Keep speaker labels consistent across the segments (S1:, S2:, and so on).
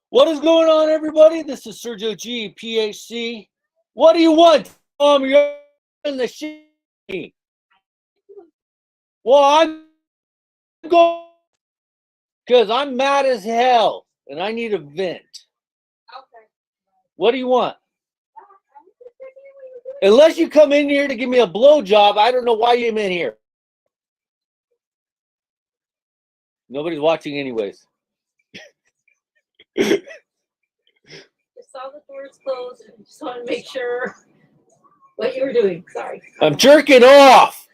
S1: What is going on, everybody? This is Sergio G, PhD. What do you want? You're in the shit. Well, I'm going because I'm mad as hell and I need a vent. Okay. What do you want? Unless you come in here to give me a blowjob, I don't know why you came in here. Nobody's watching anyways.
S2: I saw the doors closed and just want to make sure what you were doing. Sorry.
S1: I'm jerking off.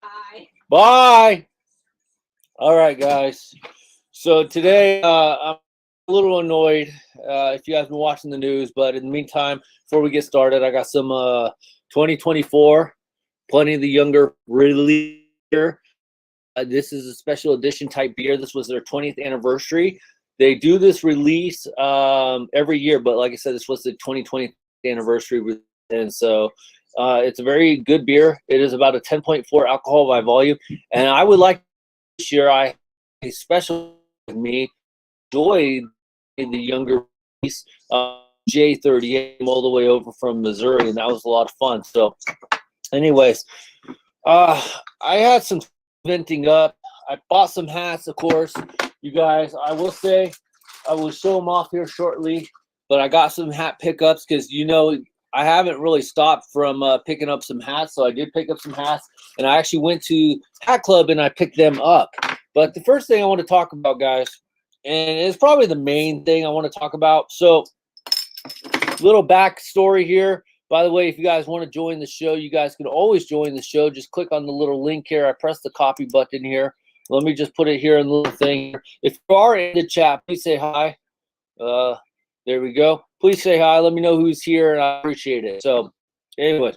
S2: Bye.
S1: Bye. All right, guys. So today I'm a little annoyed if you guys have been watching the news, but in the meantime, before we get started, I got some 2024 Pliny the Younger release here. This is a special edition type beer. This was their 20th anniversary. They do this release every year, but like I said, this was the 2020th anniversary, and so it's a very good beer. It is about a 10.4 alcohol by volume, and I would like this year I a special with me enjoyed the younger release. J38 all the way over from Missouri, and that was a lot of fun. So, anyways, I had some venting up. I bought some hats, of course. You guys, I will say, I will show them off here shortly. But I got some hat pickups because I haven't really stopped from picking up some hats. So I did pick up some hats, and I actually went to Hat Club and I picked them up. But the first thing I want to talk about, guys, and it's probably the main thing I want to talk about. So, little backstory here. By the way, if you guys want to join the show, you guys can always join the show. Just click on the little link here. I press the copy button here. Let me just put it here in the little thing. If you are in the chat, please say hi. There we go. Please say hi. Let me know who's here, and I appreciate it. So, anyway.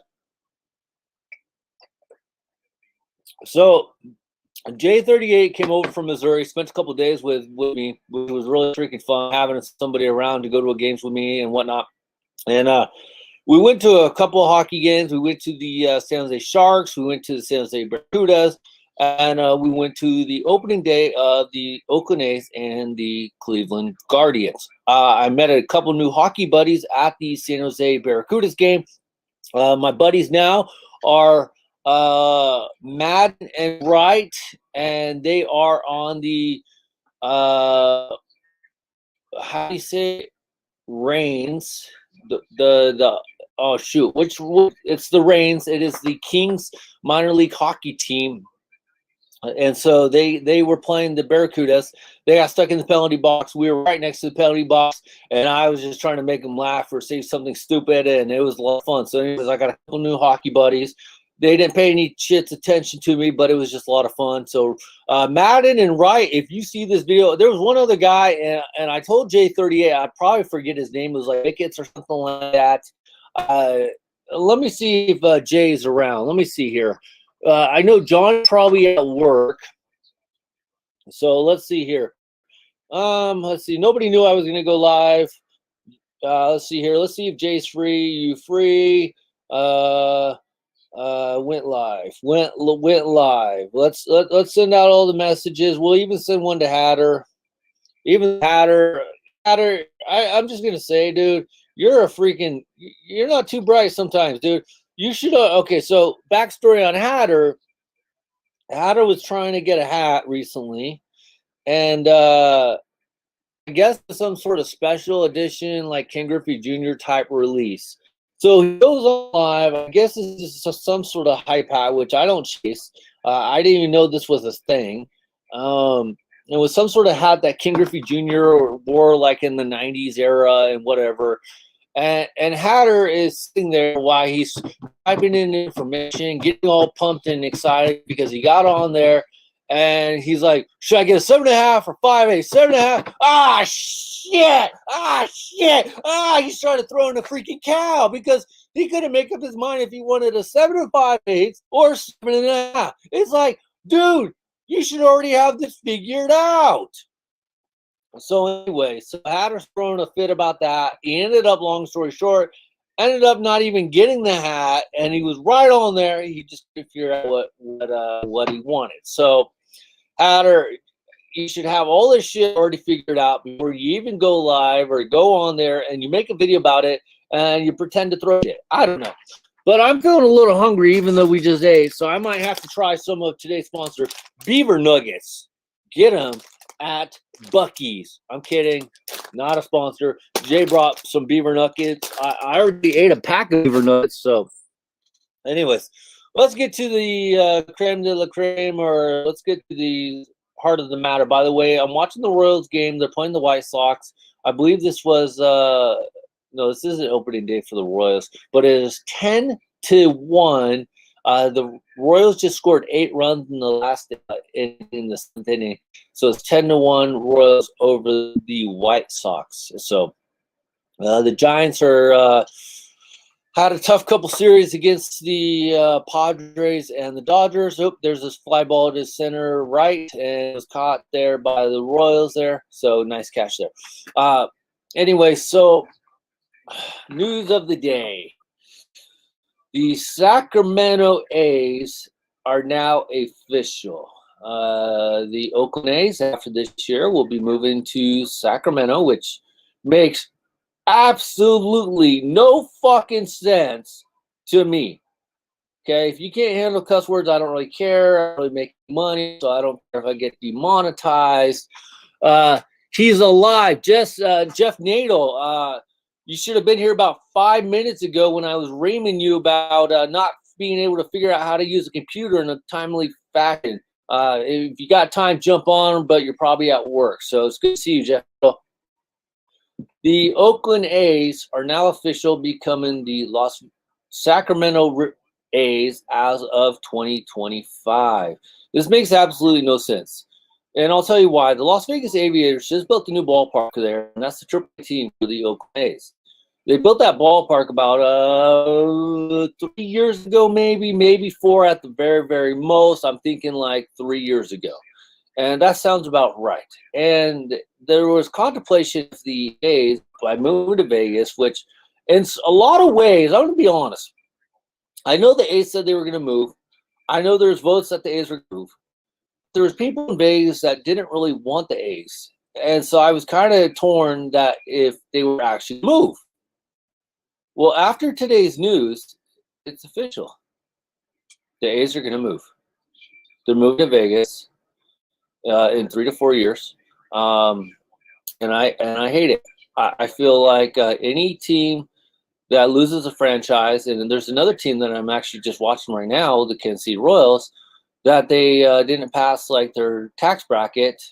S1: So, J38 came over from Missouri, spent a couple of days with me, which was really freaking fun, having somebody around to go to games with me and whatnot. And we went to a couple of hockey games. We went to the San Jose Sharks. We went to the San Jose Barracudas. And we went to the opening day of the Oakland A's and the Cleveland Guardians. I met a couple new hockey buddies at the San Jose Barracudas game. My buddies now are Madden and Wright, and they are on the, how do you say, Reigns. Oh shoot, it's the Reigns. It is the Kings minor league hockey team, and so they were playing the Barracudas. They got stuck in the penalty box. We were right next to the penalty box, and I was just trying to make them laugh or say something stupid, and it was a lot of fun. So anyways, I got a couple new hockey buddies. They didn't pay any shit's attention to me, but it was just a lot of fun. So Madden and Wright, if you see this video, there was one other guy, and I told J38, I'd probably forget his name. It was like Mickets or something like that. Let me see if Jay's around. Let me see here. I know John's probably at work. So let's see here. Let's see. Nobody knew I was going to go live. Let's see here. Let's see if Jay's free. You free? Went live. Went live. Let's send out all the messages. We'll even send one to Hatter. Even Hatter. I'm just gonna say, dude, you're not too bright sometimes, dude. You should. Okay, so backstory on Hatter. Hatter was trying to get a hat recently, and I guess some sort of special edition, like Ken Griffey Jr. type release. So he goes on live. I guess this is some sort of hype hat, which I don't chase. I didn't even know this was a thing. It was some sort of hat that Ken Griffey Jr. wore like in the 90s era and whatever. And Hatter is sitting there while he's typing in information, getting all pumped and excited because he got on there. And he's like, should I get a 7.5 or 5.8? 7.5. Ah, shit. Ah, shit. Ah, he started throwing a freaking cow because he couldn't make up his mind if he wanted a 7 and 5/8 or 7.5. It's like, dude, you should already have this figured out. So anyway, so Hatter's throwing a fit about that. He ended up, long story short, ended up not even getting the hat, and he was right on there. He just couldn't figure out what he wanted. So Hatter, you should have all this shit already figured out before you even go live or go on there and you make a video about it and you pretend to throw it. I don't know. But I'm feeling a little hungry even though we just ate. So I might have to try some of today's sponsor, Beaver Nuggets. Get them at Buc-ee's. I'm kidding. Not a sponsor. Jay brought some Beaver Nuggets. I already ate a pack of Beaver Nuggets. So anyways, let's get to the creme de la creme, or let's get to the heart of the matter. By the way, I'm watching the Royals game. They're playing the White Sox. I believe this was no, this isn't opening day for the Royals, but it is 10-1. The Royals just scored 8 runs in the last in the 7th inning, so it's 10-1 Royals over the White Sox. So the Giants are had a tough couple series against the Padres and the Dodgers. Oh, there's this fly ball to center right, and it was caught there by the Royals there. So nice catch there. Anyway, so news of the day. The Sacramento A's are now official. The Oakland A's, after this year, will be moving to Sacramento, which makes absolutely no fucking sense to me. Okay, if you can't handle cuss words, I don't really care. I don't really make money, so I don't care if I get demonetized. He's alive. Jeff Nadel. You should have been here about 5 minutes ago when I was reaming you about not being able to figure out how to use a computer in a timely fashion. If you got time, jump on, but you're probably at work. So it's good to see you, Jeff. The Oakland A's are now official, becoming the Sacramento A's as of 2025. This makes absolutely no sense. And I'll tell you why. The Las Vegas Aviators just built a new ballpark there, and that's the AAA team for the Oakland A's. They built that ballpark about 3 years ago, maybe 4 at the very, very most. I'm thinking like 3 years ago. And that sounds about right. And there was contemplation of the A's by moving to Vegas, which in a lot of ways, I'm going to be honest. I know the A's said they were going to move. I know there's votes that the A's were going to move. There was people in Vegas that didn't really want the A's. And so I was kind of torn that if they were actually move. Well, after today's news, it's official. The A's are going to move. They're moving to Vegas in 3 to 4 years. And I hate it. I feel like any team that loses a franchise, and there's another team that I'm actually just watching right now, the Kansas City Royals, that they didn't pass like their tax bracket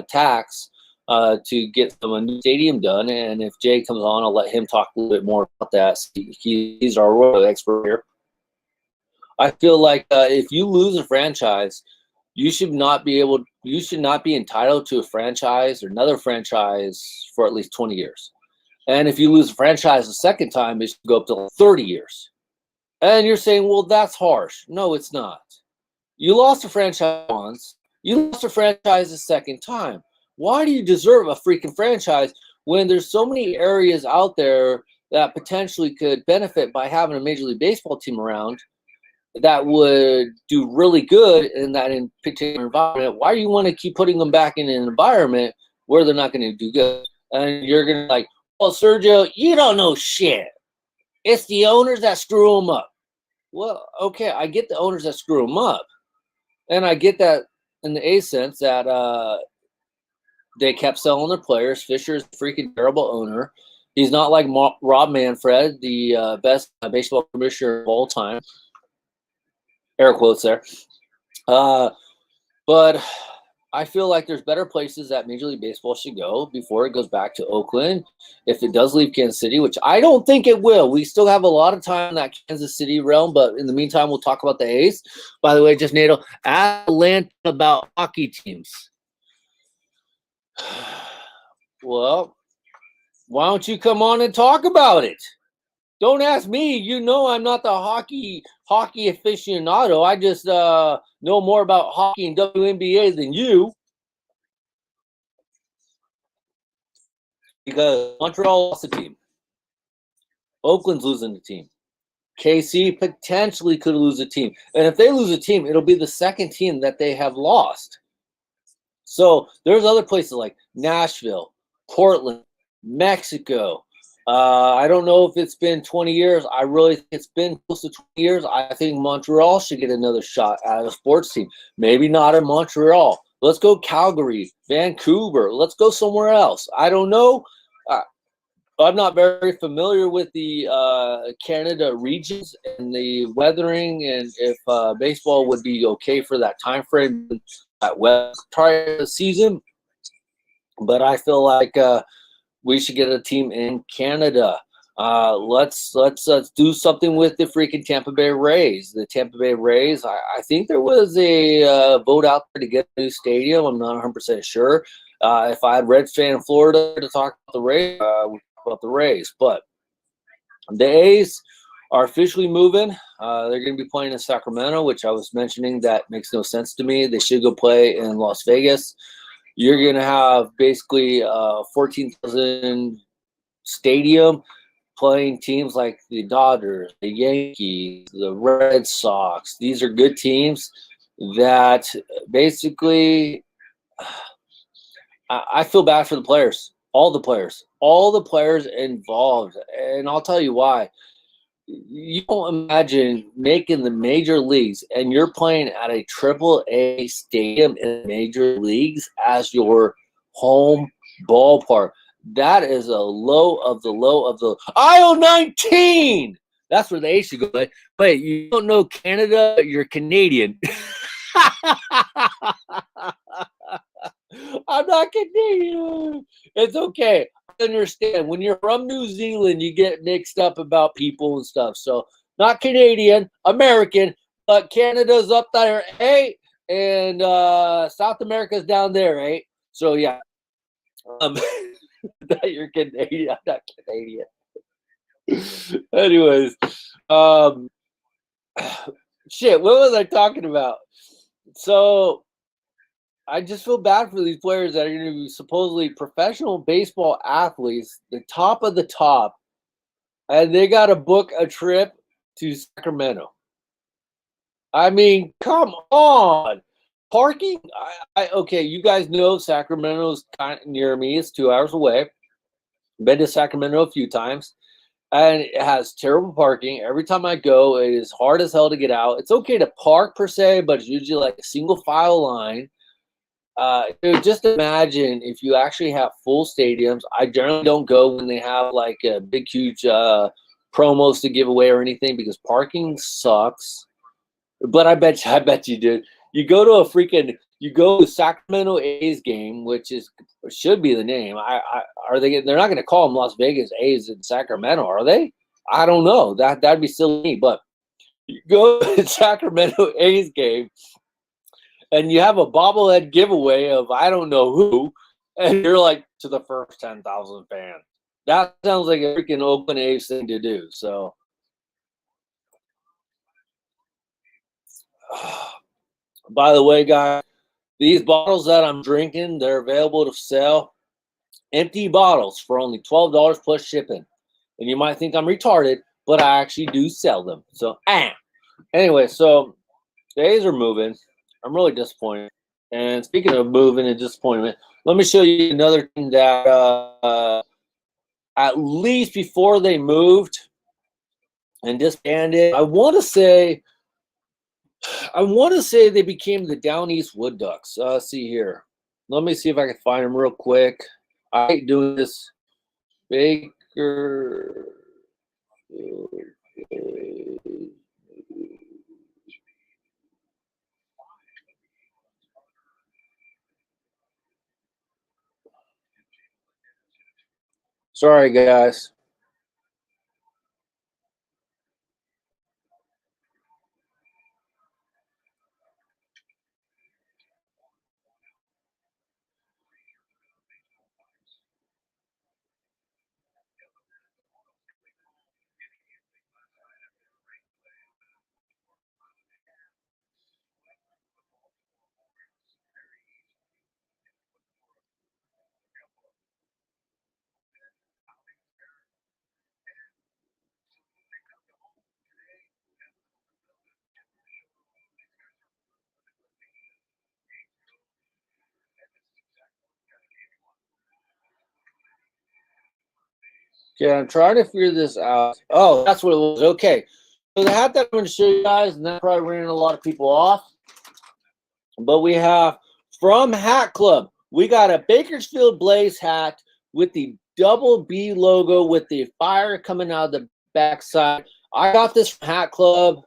S1: tax to get them a new stadium done. And if Jay comes on, I'll let him talk a little bit more about that. He's our Royal expert here. I feel like if you lose a franchise, you should not be entitled to a franchise or another franchise for at least 20 years. And if you lose a franchise a second time, it should go up to 30 years. And you're saying, well, that's harsh. No, it's not. You lost a franchise once. You lost a franchise a second time. Why do you deserve a freaking franchise when there's so many areas out there that potentially could benefit by having a Major League Baseball team around that would do really good in that in particular environment? Why do you want to keep putting them back in an environment where they're not going to do good? And you're going to like, well, Sergio, you don't know shit. It's the owners that screw them up. Well, okay, I get the owners that screw them up. And I get that in the A sense that they kept selling their players. Fisher's a freaking terrible owner. He's not like Rob Manfred, the best baseball commissioner of all time. Air quotes there. But I feel like there's better places that Major League Baseball should go before it goes back to Oakland. If it does leave Kansas City, which I don't think it will. We still have a lot of time in that Kansas City realm, but in the meantime, we'll talk about the A's. By the way, just Nato, Atlanta about hockey teams. Well, why don't you come on and talk about it? Don't ask me. You know I'm not the hockey aficionado. I just know more about hockey and WNBA than you. Because Montreal lost a team. Oakland's losing the team. KC potentially could lose a team. And if they lose a team, it'll be the second team that they have lost. So there's other places like Nashville, Portland, Mexico. I don't know if it's been 20 years. I really think it's been close to 20 years. I think Montreal should get another shot at a sports team. Maybe not in Montreal. Let's go Calgary, Vancouver. Let's go somewhere else. I don't know. Uh, I'm not very familiar with the Canada regions and the weathering, and if baseball would be okay for that time frame at West part of the season. But I feel like we should get a team in Canada. Let's do something with the freaking Tampa Bay Rays. The Tampa Bay Rays. I think there was a vote out there to get a new stadium. I'm not 100% sure. If I had Reds fan in Florida to talk about the Rays, we talk about the Rays. But the A's are officially moving. They're going to be playing in Sacramento, which I was mentioning. That makes no sense to me. They should go play in Las Vegas. You're going to have basically 14,000 stadium playing teams like the Dodgers, the Yankees, the Red Sox. These are good teams that basically I feel bad for the players, all the players involved. And I'll tell you why. You don't imagine making the major leagues and you're playing at a triple A stadium in the major leagues as your home ballpark. That is a low of the low of the aisle 19. That's where they should go. Wait, you don't know Canada? You're Canadian. I'm not Canadian. It's okay. I understand. When you're from New Zealand, you get mixed up about people and stuff. So not Canadian, American, but Canada's up there, eh? And South America's down there, eh? So yeah. That you're Canadian. I'm not Canadian. Anyways, um, shit. What was I talking about? So I just feel bad for these players that are going to be supposedly professional baseball athletes, the top of the top, and they got to book a trip to Sacramento. I mean, come on. Parking? Okay, you guys know Sacramento's kind of near me. It's 2 hours away. Been to Sacramento a few times, and it has terrible parking. Every time I go, it is hard as hell to get out. It's okay to park per se, but it's usually like a single file line. Dude, just imagine if you actually have full stadiums. I generally don't go when they have like a big, huge promos to give away or anything because parking sucks. But I bet you did. You go to Sacramento A's game, which is should be the name. Are they? They're not going to call them Las Vegas A's in Sacramento, are they? I don't know. That'd be silly. But you go to Sacramento A's game and you have a bobblehead giveaway of I don't know who, and you're like to the first 10,000 fans. That sounds like a freaking Oakland A's thing to do. So, by the way, guys, these bottles that I'm drinking, they're available to sell. Empty bottles for only $12 plus shipping. And you might think I'm retarded, but I actually do sell them. So, anyway, so the A's are moving. I'm really disappointed. And speaking of moving and disappointment, let me show you another thing that at least before they moved and disbanded, I want to say they became the Down East Wood Ducks. Let's see here. Let me see if I can find them real quick. I hate doing this. Baker. Sorry, guys. Okay, I'm trying to figure this out. Oh, that's what it was. Okay. So the hat that I'm going to show you guys, and that probably ran a lot of people off. But we have from Hat Club, we got a Bakersfield Blaze hat with the double B logo with the fire coming out of the backside. I got this from Hat Club.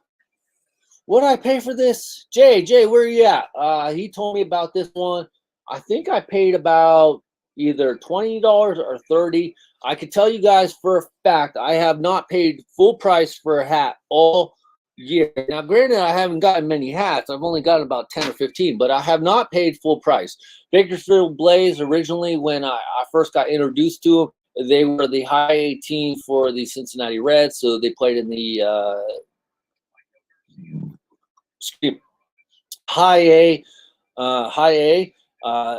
S1: What did I pay for this? Jay, where are you at? He told me about this one. I think I paid about either $20 or $30. I can tell you guys for a fact, I have not paid full price for a hat all year. Now, granted, I haven't gotten many hats. I've only gotten about 10 or 15, but I have not paid full price. Bakersfield Blaze, originally, when I first got introduced to them, they were the high A team for the Cincinnati Reds, so they played in the high A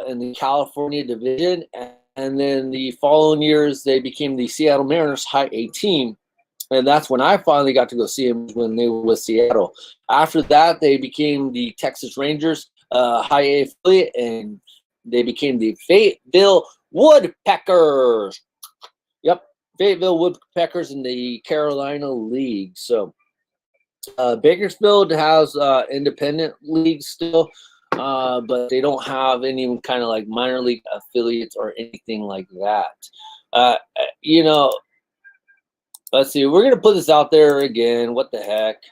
S1: in the California division, and then the following years they became the Seattle Mariners high A team, and that's when I finally got to go see them when they were with Seattle. After that, they became the Texas Rangers high A affiliate, and they became the Fayetteville Woodpeckers. Yep, Fayetteville Woodpeckers in the Carolina League. So Bakersfield has independent leagues still, but they don't have any kind of like minor league affiliates or anything like that. You know, let's see. We're gonna put this out there again. What the heck?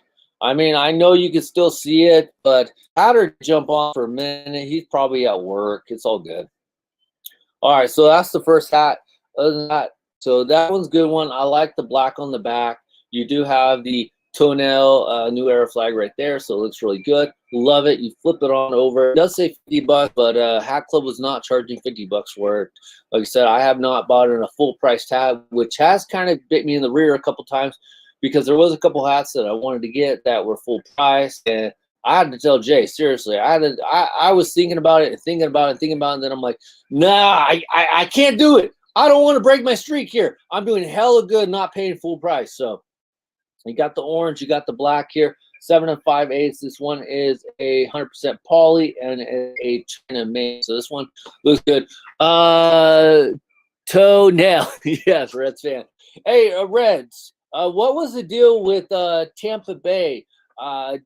S1: I mean, I know you can still see it, but had her jump on for a minute. He's probably at work. It's all good. All right, so that's the first hat. Other than that, so that one's a good one. I like the black on the back. You do have the toenail new era flag right there, so it looks really good. Love it. You flip it on over. It does say $50, but Hat Club was not charging $50 for it. Like I said, I have not bought in a full price tab, which has kind of bit me in the rear a couple times because there was a couple hats that I wanted to get that were full price, and I had to tell Jay, seriously, I was thinking about it and thinking about it and thinking about it, and then I'm like, nah, I can't do it. I don't want to break my streak here. I'm doing hella good not paying full price. So you got the orange, you got the black here, 7 5/8. This one is a 100% poly and a China made. So this one looks good. Toenail, yes, Reds fan. Hey, Reds, what was the deal with Tampa Bay?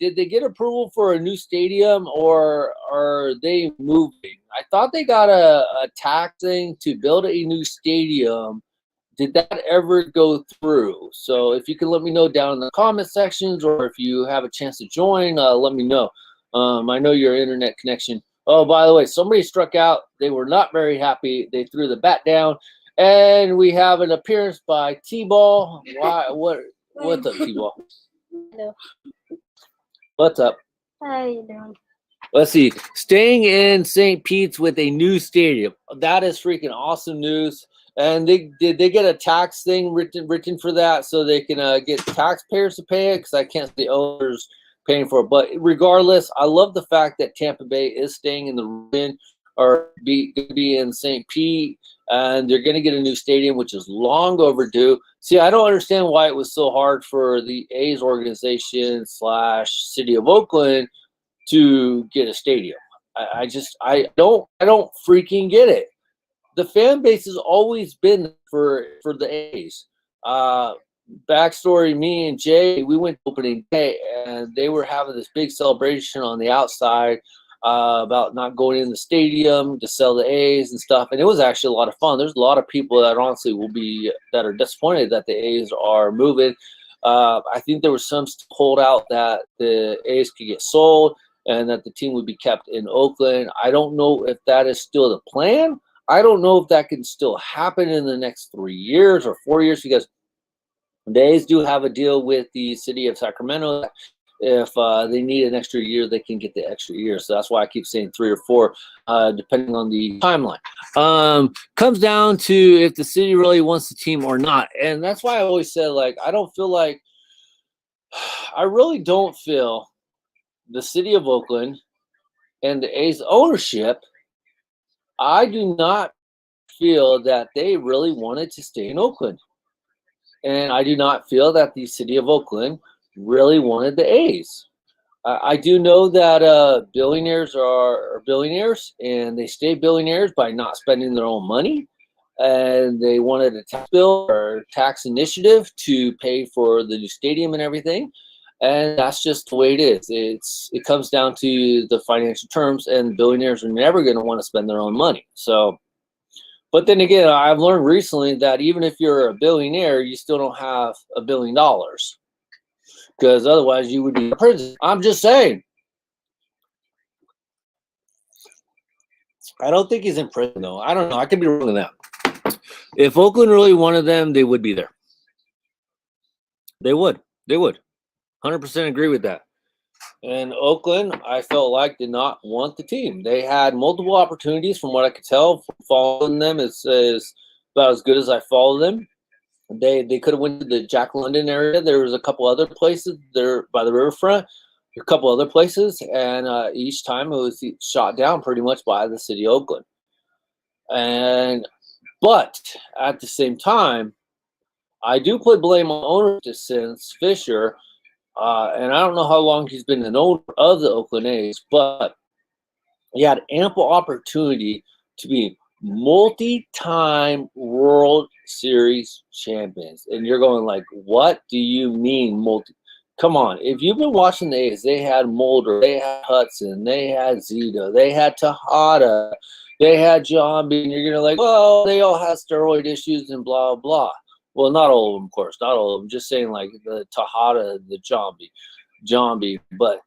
S1: Did they get approval for a new stadium, or are they moving? I thought they got a tax thing to build a new stadium. Did that ever go through? So if you can let me know down in the comment sections, or if you have a chance to join, let me know. I know your internet connection. Oh, by the way, somebody struck out. They were not very happy. They threw the bat down, and we have an appearance by T-Ball. Why? What's up, T-Ball?
S2: Hello.
S1: What's up?
S2: How you doing?
S1: Let's see. Staying in St. Pete's with a new stadium. That is freaking awesome news. And did they get a tax thing written for that so they can get taxpayers to pay it? Because I can't see the owners paying for it. But regardless, I love the fact that Tampa Bay is staying in the region or be in St. Pete, and they're going to get a new stadium, which is long overdue. See, I don't understand why it was so hard for the A's organization / City of Oakland to get a stadium. I don't freaking get it. The fan base has always been for the A's. Backstory: me and Jay, we went to opening day, and they were having this big celebration on the outside about not going in the stadium to sell the A's and stuff. And it was actually a lot of fun. There's a lot of people that honestly that are disappointed that the A's are moving. I think there was some holdout that the A's could get sold and that the team would be kept in Oakland. I don't know if that is still the plan. I don't know if that can still happen in the next 3 years or 4 years, because the A's do have a deal with the city of Sacramento. If they need an extra year, they can get the extra year. So that's why I keep saying 3 or 4, depending on the timeline. Comes down to if the city really wants the team or not. And that's why I always said, like, I really don't feel the city of Oakland and the A's ownership, I do not feel that they really wanted to stay in Oakland. And I do not feel that the city of Oakland really wanted the A's. I do know that billionaires are billionaires, and they stay billionaires by not spending their own money. and they wanted a tax bill or tax initiative to pay for the new stadium and everything. And that's just the way it is. It comes down to the financial terms, and billionaires are never going to want to spend their own money. So, but then again, I've learned recently that even if you're a billionaire, you still don't have $1 billion, because otherwise you would be in prison. I'm just saying. I don't think he's in prison though. I don't know. I could be wrong on that. If Oakland really wanted them, they would be there. They would. They would. 100% agree with that. And Oakland, I felt like, did not want the team. They had multiple opportunities, from what I could tell. Following them is about as good as I follow them. They could have went to the Jack London area. There was a couple other places there by the riverfront, a couple other places, and each time it was shot down pretty much by the city of Oakland. But at the same time, I do put blame on ownership since Fisher. And I don't know how long he's been an owner of the Oakland A's, but he had ample opportunity to be multi-time World Series champions. And you're going like, what do you mean multi? Come on. If you've been watching the A's, they had Mulder, they had Hudson, they had Zito, they had Tejada, they had John B. And you're going to like, well, they all had steroid issues and blah, blah. Well, not all of them, of course. Not all of them. Just saying like the Tejada, the John B. But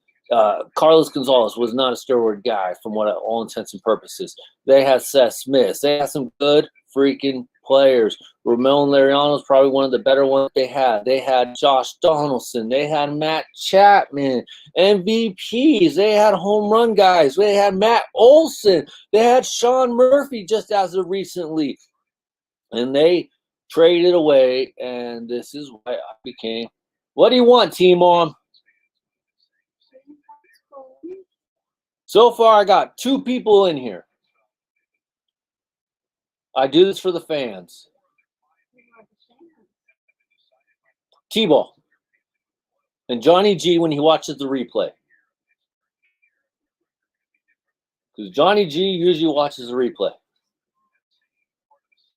S1: Carlos Gonzalez was not a steroid guy from all intents and purposes. They had Seth Smith. They had some good freaking players. Ramon Laureano is probably one of the better ones they had. They had Josh Donaldson. They had Matt Chapman, MVPs. They had home run guys. They had Matt Olson. They had Sean Murphy just as of recently. And they traded away, and this is why I became. What do you want, Team Mom? So far, I got 2 people in here. I do this for the fans. T-Ball. And Johnny G when he watches the replay. Because Johnny G usually watches the replay.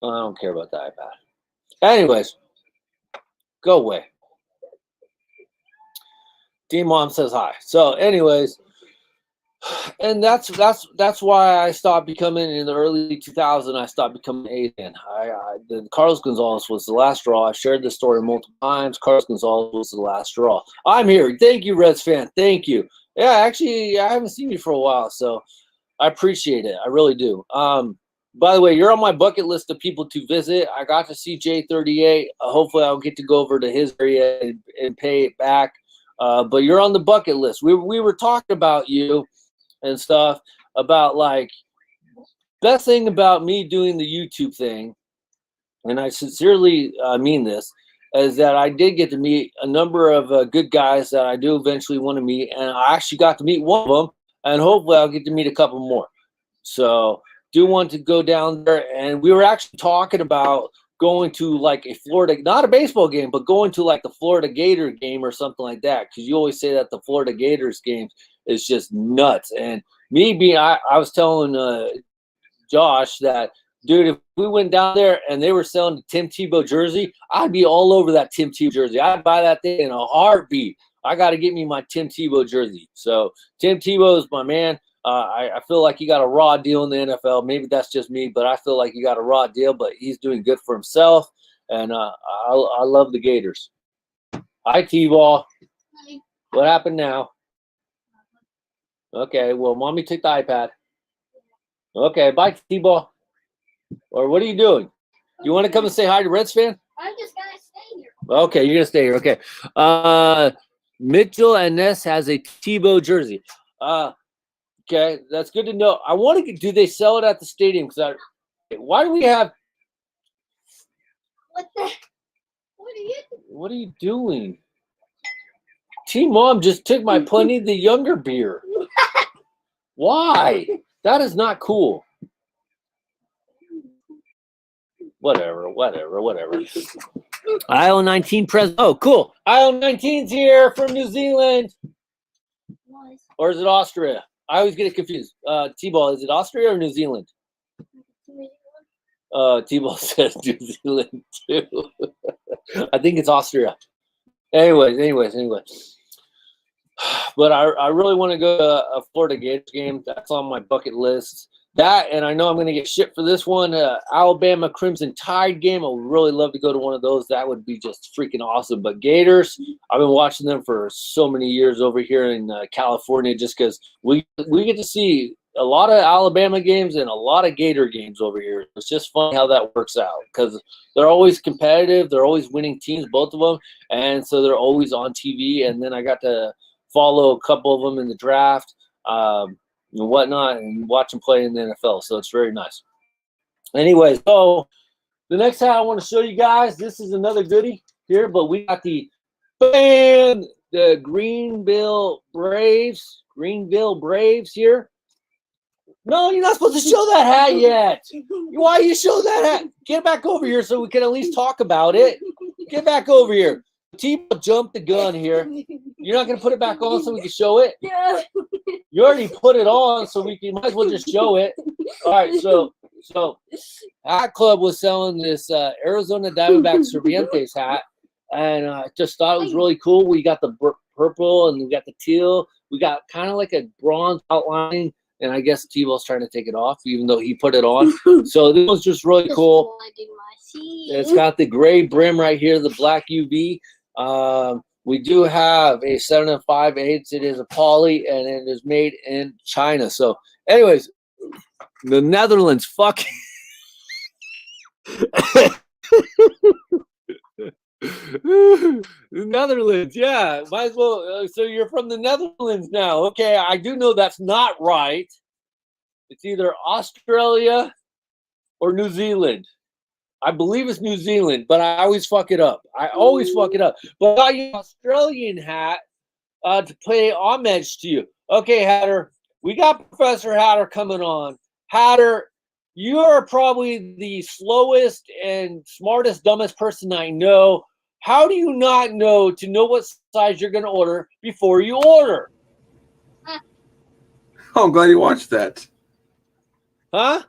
S1: I don't care about the iPad. Anyways, go away. Team Mom says hi. So, anyways, and that's why I stopped becoming in the early 2000s. I stopped becoming an A fan. The Carlos Gonzalez was the last straw. I've shared this story multiple times. Carlos Gonzalez was the last straw. I'm here. Thank you, Reds fan. Thank you. Yeah, actually, I haven't seen you for a while, so I appreciate it. I really do. By the way, you're on my bucket list of people to visit. I got to see J38. Hopefully, I'll get to go over to his area and pay it back. But you're on the bucket list. We were talking about you and stuff, about like, best thing about me doing the YouTube thing, and I sincerely mean this, is that I did get to meet a number of good guys that I do eventually want to meet, and I actually got to meet one of them, and hopefully I'll get to meet a couple more. So do want to go down there, and we were actually talking about going to like a Florida, not a baseball game, but going to like the Florida Gator game or something like that, because you always say that the Florida Gators games is just nuts. And I was telling Josh that, dude, if we went down there and they were selling the Tim Tebow jersey, I'd be all over that Tim Tebow jersey. I'd buy that thing in a heartbeat. I got to get me my Tim Tebow jersey. So Tim Tebow is my man. I feel like he got a raw deal in the NFL. Maybe that's just me, but I feel like he got a raw deal, but he's doing good for himself. And I love the Gators. Hi, T-Ball. What happened now? Okay, well, Mommy took the iPad. Okay, bye, T-Ball. Or what are you doing? You want to come and say hi to Reds fan?
S2: I'm just gonna stay here.
S1: Okay, you're gonna stay here. Okay. Mitchell and Ness has a Tebow jersey. Okay, that's good to know. I want to. Do they sell it at the stadium? Because why do we have?
S2: What the? What are you?
S1: What are you doing? Team Mom just took my Pliny the Younger beer. Why? That is not cool. Whatever. Aisle 19 present. Oh, cool. Aisle 19's here from New Zealand. Or is it Austria? I always get it confused. T-Ball, is it Austria or New Zealand? T-Ball says New Zealand too. I think it's Austria. Anyways. But I really want to go to a Florida Gators game. That's on my bucket list. That, and I know I'm going to get shit for this one. Alabama Crimson Tide game. I would really love to go to one of those. That would be just freaking awesome. But Gators, I've been watching them for so many years over here in California, just because we get to see a lot of Alabama games and a lot of Gator games over here. It's just funny how that works out because they're always competitive. They're always winning teams, both of them, and so they're always on TV. And then I got to follow a couple of them in the draft. And whatnot, and watch them play in the NFL. So it's very nice. Anyway, so the next hat I want to show you guys, this is another goodie here, but we got the Greenville Braves here. No, you're not supposed to show that hat yet. Why you show that hat? Get back over here so we can at least talk about it. Get back over here. T-Ball jumped the gun here. You're not going to put it back on so we can show it?
S2: Yeah.
S1: You already put it on, so we might as well just show it. All right, so Hat Club was selling this Arizona Diamondback Cervantes hat, and I just thought it was really cool. We got the purple and we got the teal. We got kind of like a bronze outlining, and I guess T-Ball's trying to take it off, even though he put it on. So this was just really cool. It's got the gray brim right here, the black UV. We do have a 7 5/8. It is a poly, and it is made in China. So, anyways, the Netherlands, fucking. The Netherlands, yeah. Might as well. So you're from the Netherlands now. Okay, I do know that's not right. It's either Australia or New Zealand. I believe it's New Zealand, but I always fuck it up. But I got you an Australian hat to pay homage to you. Okay, Hatter, we got Professor Hatter coming on. Hatter, you are probably the slowest and smartest, dumbest person I know. How do you not know to know what size you're going to order before you order?
S3: Oh, I'm glad you watched that.
S1: Huh?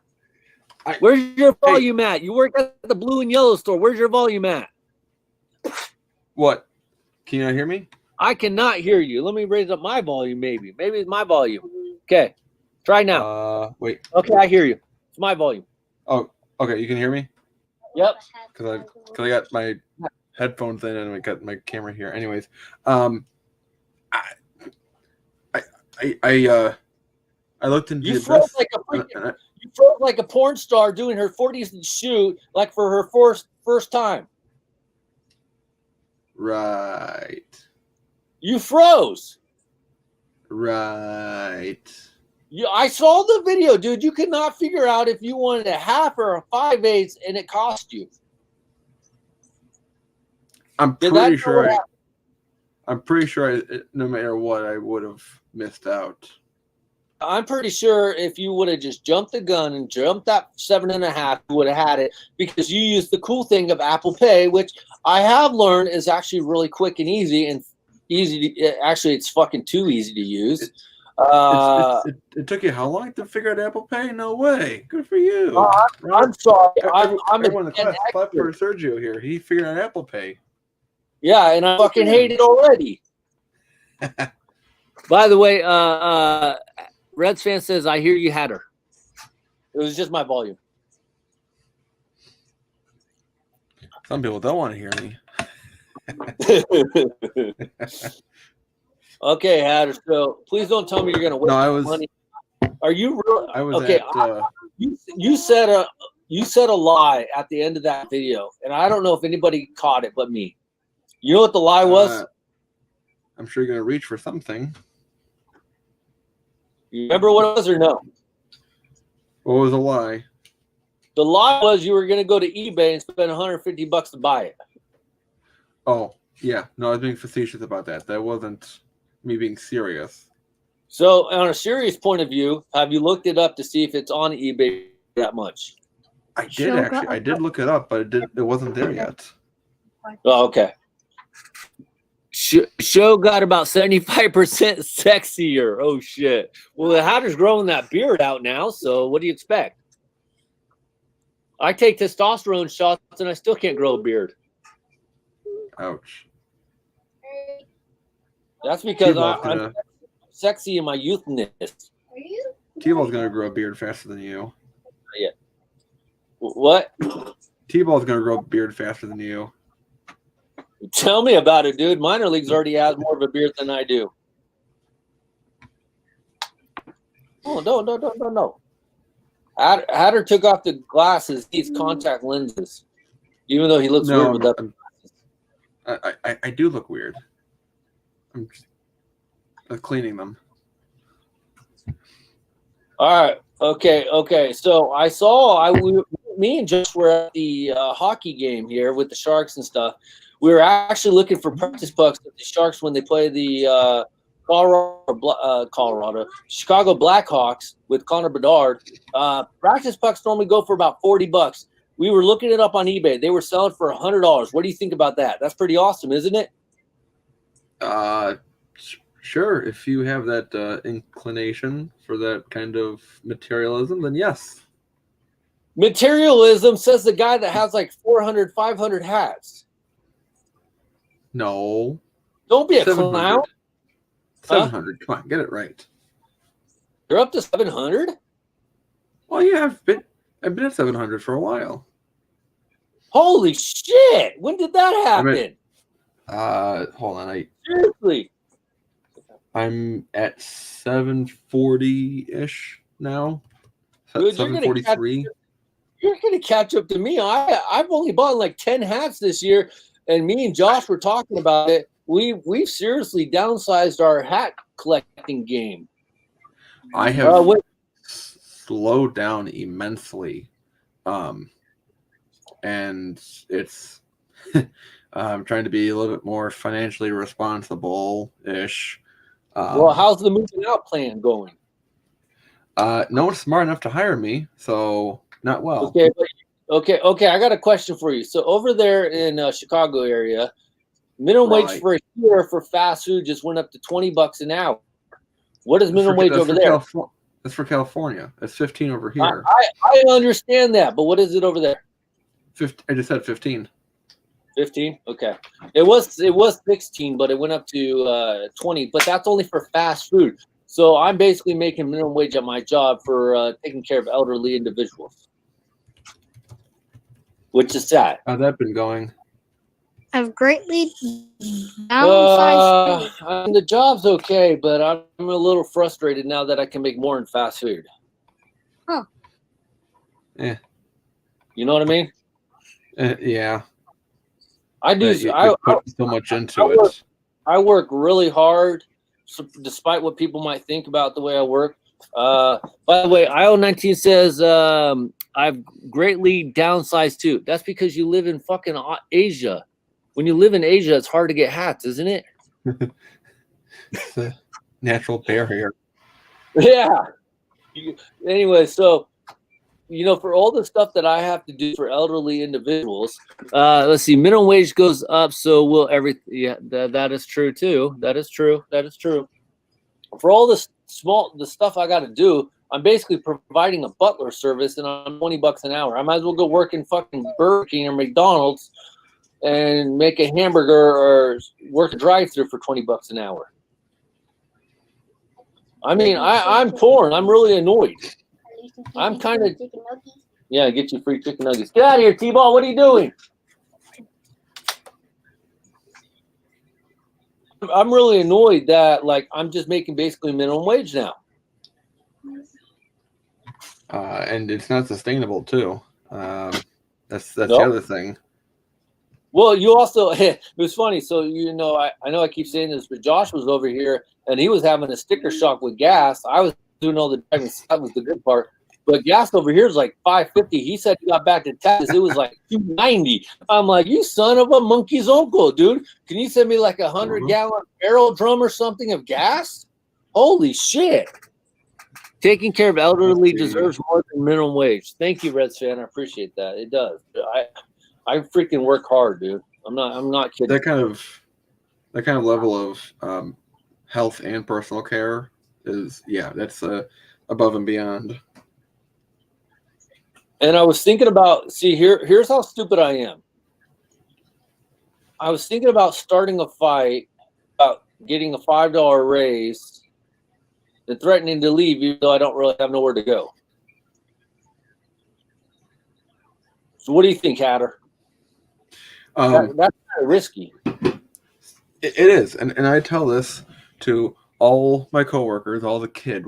S1: Where's your volume at? You work at the blue and yellow store. Where's your volume at?
S3: What? Can you not hear me?
S1: I cannot hear you. Let me raise up my volume, maybe. Maybe it's my volume. Okay. Try now.
S3: Wait.
S1: Okay, I hear you. It's my volume.
S3: Oh, okay. You can hear me?
S1: Yep.
S3: Because I got my headphones in and I got my camera here. Anyways, I looked into
S1: you froze like a porn star doing her 40th shoot, like for her first time.
S3: Right.
S1: You froze.
S3: Right.
S1: I saw the video, dude. You could not figure out if you wanted a half or a 5/8, and it cost you.
S3: I'm pretty sure. No matter what, I would have missed out.
S1: I'm pretty sure if you would have just jumped the gun and jumped that 7.5, you would have had it, because you used the cool thing of Apple Pay, which I have learned is actually really quick and easy actually, it's fucking too easy to use.
S3: It took you how long to figure out Apple Pay? No way. Good for you.
S1: I'm sorry. I'm
S3: everyone in the class. Clap for Sergio here. He figured out Apple Pay.
S1: Yeah, and I fucking hate it already. By the way, Reds fan says, I hear you had her. It was just my volume.
S3: Some people don't want to hear me.
S1: Okay, Hatter. So please don't tell me you're going to waste money. Are you real?
S3: I was
S1: okay.
S3: At,
S1: you said a lie at the end of that video, and I don't know if anybody caught it but me. You know what the lie was?
S3: I'm sure you're going to reach for something.
S1: You remember what it was or no?
S3: What was the lie?
S1: The lie was you were going to go to eBay and spend $150 to buy it.
S3: Oh, yeah. No, I was being facetious about that. That wasn't me being serious.
S1: So, on a serious point of view, have you looked it up to see if it's on eBay that much?
S3: I did actually. I did look it up, but it wasn't there yet.
S1: Oh, okay. Show got about 75% sexier. Oh, shit. Well, the Hatter's growing that beard out now, so what do you expect? I take testosterone shots and I still can't grow a beard.
S3: Ouch.
S1: That's because
S3: T-Ball's
S1: I'm sexy in my youthness.
S3: T-Ball's gonna grow a beard faster than you.
S1: Yeah. What?
S3: T-Ball's gonna grow a beard faster than you.
S1: Tell me about it, dude. Minor leagues already has more of a beard than I do. Oh, no. Hatter took off the glasses. He needs contact lenses, even though he looks weird with that.
S3: I do look weird. I'm just cleaning them.
S1: All right. Okay. So me and Josh were at the hockey game here with the Sharks and stuff. We were actually looking for practice pucks with the Sharks when they play the Chicago Blackhawks with Connor Bedard. Practice pucks normally go for about $40. We were looking it up on eBay. They were selling for $100. What do you think about that? That's pretty awesome, isn't it?
S3: Sure. If you have that inclination for that kind of materialism, then yes.
S1: Materialism, says the guy that has like 400, 500 hats.
S3: No.
S1: Don't be a
S3: 700.
S1: clown.
S3: 700. Huh? Come on, get it right.
S1: You're up to 700?
S3: Well, yeah, I've been at 700 for a while.
S1: Holy shit! When did that happen?
S3: Hold on.
S1: Seriously.
S3: I'm at 740-ish now.
S1: Dude,
S3: 743.
S1: You're gonna catch up to me. I've only bought like 10 hats this year, and me and Josh were talking about it. We've seriously downsized our hat collecting game.
S3: I have slowed down immensely, and it's I'm trying to be a little bit more financially responsible-ish.
S1: Well, how's the moving out plan going?
S3: No one's smart enough to hire me, so not well.
S1: Okay. I got a question for you. So over there in Chicago area, minimum wage for a year for fast food just went up to $20 an hour. What is minimum wage over there?
S3: That's for California. It's 15 over here.
S1: I understand that, but what is it over there?
S3: 15, I just said 15.
S1: 15? Okay. It was 16, but it went up to 20. But that's only for fast food. So I'm basically making minimum wage at my job for taking care of elderly individuals, which is sad.
S3: How's that been going?
S4: I've greatly downsized.
S1: The job's okay, but I'm a little frustrated now that I can make more in fast food.
S4: Huh.
S3: Yeah.
S1: You know what I mean?
S3: Yeah.
S1: I do.
S3: I put so much into it.
S1: I work really hard, so despite what people might think about the way I work. By the way, IO19 says I've greatly downsized too. That's because you live in fucking Asia. When you live in Asia, it's hard to get hats, isn't it?
S3: It's a natural barrier.
S1: Yeah. Anyway, so for all the stuff that I have to do for elderly individuals, let's see, minimum wage goes up, so will everything. Yeah, that is true too. That is true. For all the stuff I got to do, I'm basically providing a butler service, and I'm $20 an hour. I might as well go work in fucking Burger King or McDonald's and make a hamburger or work a drive-through for $20 an hour. I mean, I'm torn. I'm really annoyed. I'm kind of, yeah, get you free chicken nuggets. Get out of here, T-Ball. What are you doing? I'm really annoyed that I'm just making basically minimum wage now.
S3: And it's not sustainable too. That's the other thing.
S1: Well, you also, it was funny. So, I know I keep saying this, but Josh was over here and he was having a sticker shock with gas. I was doing all the driving. That was the good part. But gas over here is like $5.50. He said he got back to Texas. It was like $2.90. I'm like, you son of a monkey's uncle, dude. Can you send me like 100-gallon barrel drum or something of gas? Holy shit. Taking care of elderly deserves more than minimum wage. Thank you, Reds fan. I appreciate that. It does. I freaking work hard, dude. I'm not kidding.
S3: That kind of level of health and personal care is, that's above and beyond.
S1: And I was thinking about, here's how stupid I am. I was thinking about starting a fight about getting a $5 raise and threatening to leave, even though I don't really have nowhere to go. So what do you think, Hatter? That's kind of risky.
S3: It is, and I tell this to all my coworkers, all the kid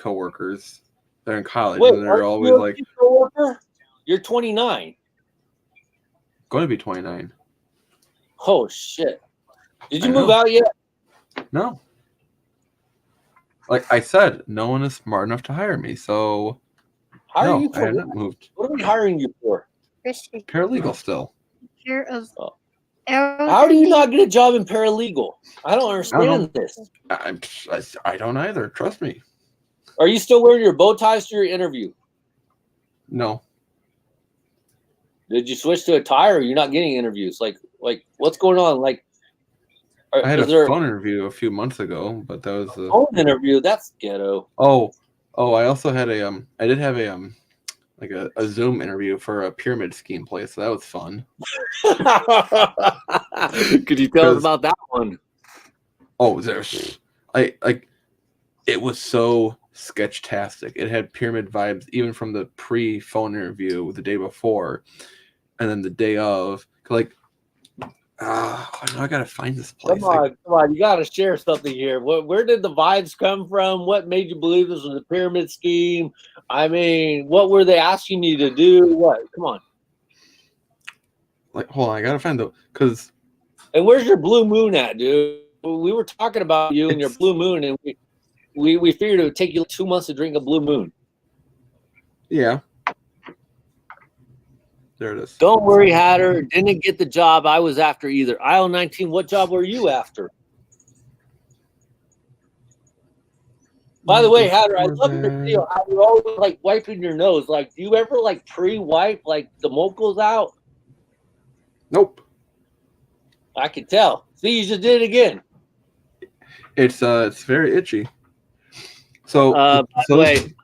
S3: coworkers. They're in college,
S1: Wait,
S3: and they're always
S1: you
S3: like,
S1: a coworker? You're 29.
S3: going to be 29.
S1: Oh shit! Did you
S3: I
S1: move
S3: know.
S1: out yet?
S3: No. Like I said, no one is smart enough to hire me, so
S1: How are
S3: no,
S1: you
S3: I have not moved.
S1: What are we hiring you for?
S4: Christian
S3: Paralegal still.
S4: care of
S1: How do you not get a job in paralegal? I don't understand this.
S3: I don't either. Trust me.
S1: Are you still wearing your bow ties to your interview?
S3: No.
S1: Did you switch to a tie, or are you not getting interviews? Like what's going on? Like,
S3: I had
S1: is
S3: a
S1: there
S3: phone interview a few months ago, but that was
S1: a phone interview? That's ghetto.
S3: Oh, I also had I did have like a Zoom interview for a pyramid scheme place, so that was fun.
S1: Could you tell us about that one?
S3: Oh, there's it was so sketch-tastic. It had pyramid vibes even from the pre-phone interview the day before, and then the day of. Like, I gotta find this place.
S1: Come on! You gotta share something here. Where did the vibes come from? What made you believe this was a pyramid scheme? I mean, what were they asking you to do? What? Come on!
S3: Like, hold on, I gotta find because.
S1: And where's your blue moon at, dude? We were talking about you and your blue moon, and we figured it would take you 2 months to drink a blue moon.
S3: Yeah. There it is.
S1: Don't worry, Hatter. Didn't get the job I was after either. Aisle 19, what job were you after? By the way, Hatter, I love your video. How you're always like wiping your nose. Like, do you ever like pre-wipe like the mocos out?
S3: Nope.
S1: I can tell. See, you just did it again.
S3: It's very itchy. So
S1: by the way,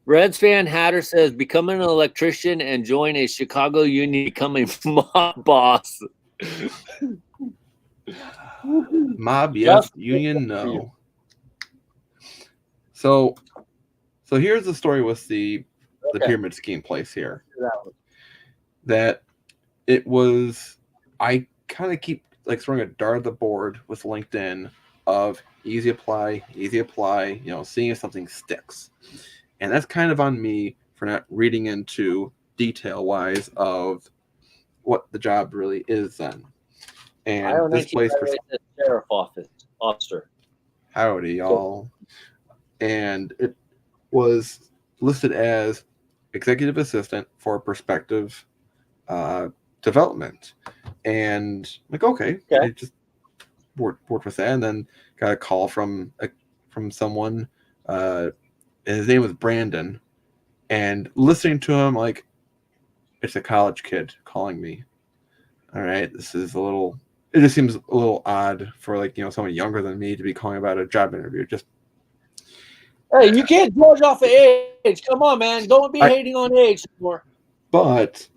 S1: Reds fan Hatter says, become an electrician and join a Chicago union, become a mob boss.
S3: Mob, yes. Union, no. So here's the story with the pyramid scheme place here. That it was, I kind of keep like throwing a dart at the board with LinkedIn of easy apply, seeing if something sticks. And that's kind of on me for not reading into detail wise of what the job really is then. And this place for
S1: sheriff officer.
S3: Howdy, y'all. And it was listed as executive assistant for prospective development. And like, okay. I just worked with that, and then got a call from someone. His name was Brandon, and listening to him, like, it's a college kid calling me. All right, this is it just seems a little odd for someone younger than me to be calling about a job interview. Just
S1: hey, you can't judge off of age. Come on, man, don't be hating on age anymore.
S3: But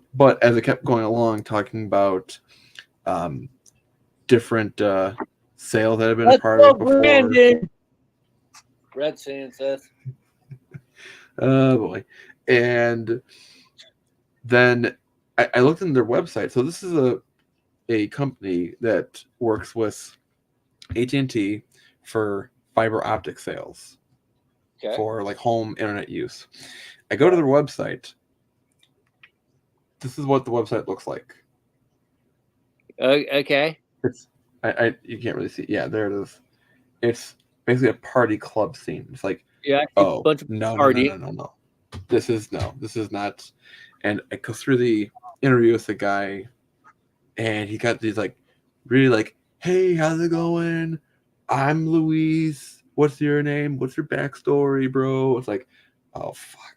S3: as it kept going along, talking about different sales that have been a part of it before.
S1: Brandon. Red Sand says.
S3: Oh boy. And then I looked in their website. So this is a company that works with AT&T for fiber optic sales for like home internet use. I go to their website. This is what the website looks like.
S1: Okay.
S3: It's you can't really see. Yeah, there it is. It's basically a party club scene. It's like,
S1: a bunch of
S3: no. This is not. And I go through the interview with the guy, and he got these like really like, hey, how's it going? I'm Luis. What's your name? What's your backstory, bro? It's like, oh fuck.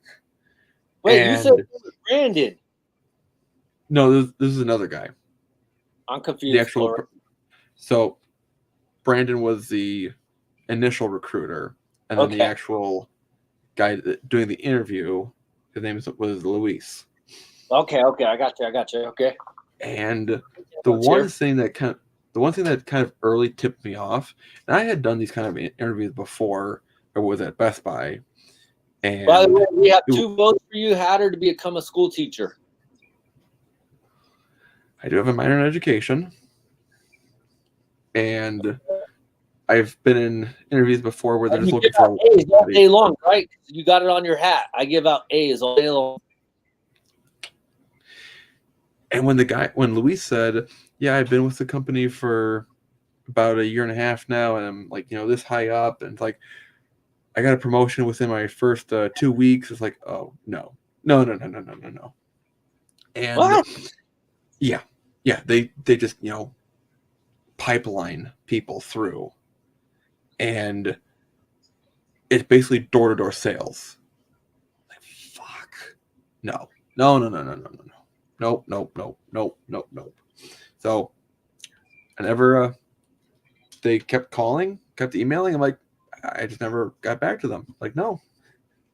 S1: Wait, you said it was Brandon?
S3: No, this is another guy.
S1: I'm confused.
S3: The actual. So, Brandon was the initial recruiter, and then the actual guy doing the interview, his name was Luis.
S1: Okay, I got you. Okay.
S3: And the one thing that kind of early tipped me off, and I had done these kind of interviews before, I was at Best Buy, and
S1: By the way, we have 2 votes for you, Hatter, to become a school teacher.
S3: I do have a minor in education, and I've been in interviews before where they're just looking for
S1: A's all day long, right? You got it on your hat. I give out A's all day long.
S3: And when Luis said, "Yeah, I've been with the company for about 1.5 years now, and I'm like, this high up," and it's like, I got a promotion within my first 2 weeks. It's like, oh no. And
S1: What?
S3: yeah, they just pipeline people through, and it's basically door-to-door sales. Like, fuck, no. Nope. So, whenever they kept calling, kept emailing, I'm like, I just never got back to them. Like, no.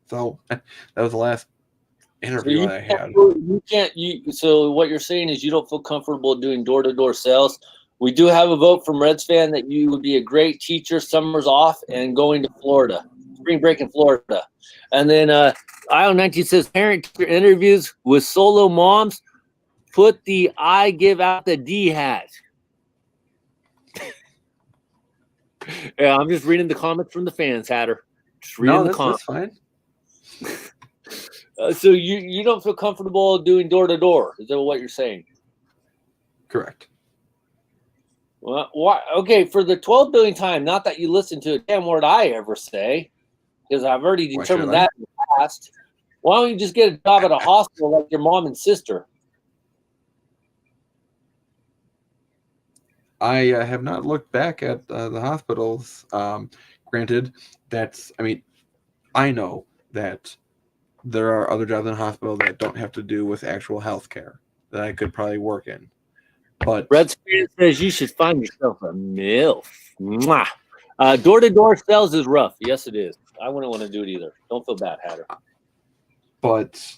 S3: So that was the last interview I had.
S1: So what you're saying is you don't feel comfortable doing door-to-door sales. We do have a vote from Reds fan that you would be a great teacher, summers off, and going to Florida, spring break in Florida. And then Io 19 says parent interviews with solo moms. Put the I give out the D hat. Yeah, I'm just reading the comments from the fans, Hatter. Just reading the comments.
S3: That's
S1: fine. So you don't feel comfortable doing door-to-door. Is that what you're saying?
S3: Correct.
S1: Well, why? Okay, for the 12 billion time, not that you listen to a damn word I ever say, because I've already determined that in the past. Why don't you just get a job at a hospital like your mom and sister?
S3: I have not looked back at the hospitals. Granted, I know that there are other jobs in a hospital that don't have to do with actual health care that I could probably work in. But
S1: Red Spirit says you should find yourself a MILF. Mwah. Door-to-door sales is rough. Yes, it is. I wouldn't want to do it either. Don't feel bad, Hatter.
S3: But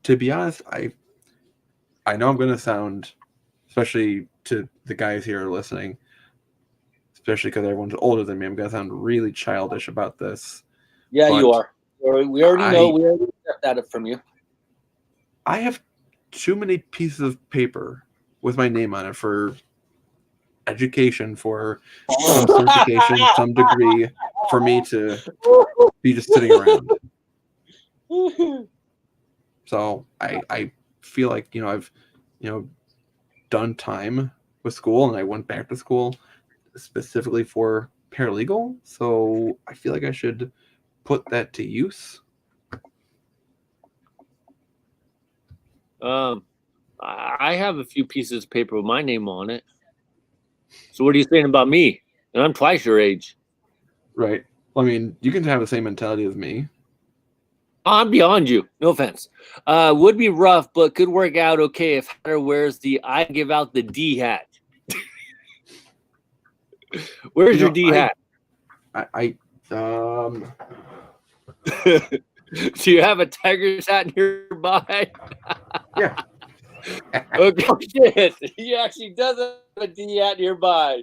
S3: to be honest, I know I'm going to sound, especially to the guys here listening, especially because everyone's older than me, I'm going to sound really childish about this.
S1: Yeah, you are. We already know. We already accept that from you.
S3: I have too many pieces of paper with my name on it for education, for some certification, some degree, for me to be just sitting around. So I feel like I've done time with school, and I went back to school specifically for paralegal. So I feel like I should put that to use.
S1: I have a few pieces of paper with my name on it. So what are you saying about me? And I'm twice your age.
S3: Right. Well, I mean, you can have the same mentality as me.
S1: I'm beyond you. No offense. Would be rough, but could work out okay if Hatter wears the I give out the D hat. Where's your D hat? Do you have a Tiger's hat nearby?
S3: Yeah.
S1: Okay, shit. He actually does have a D hat nearby.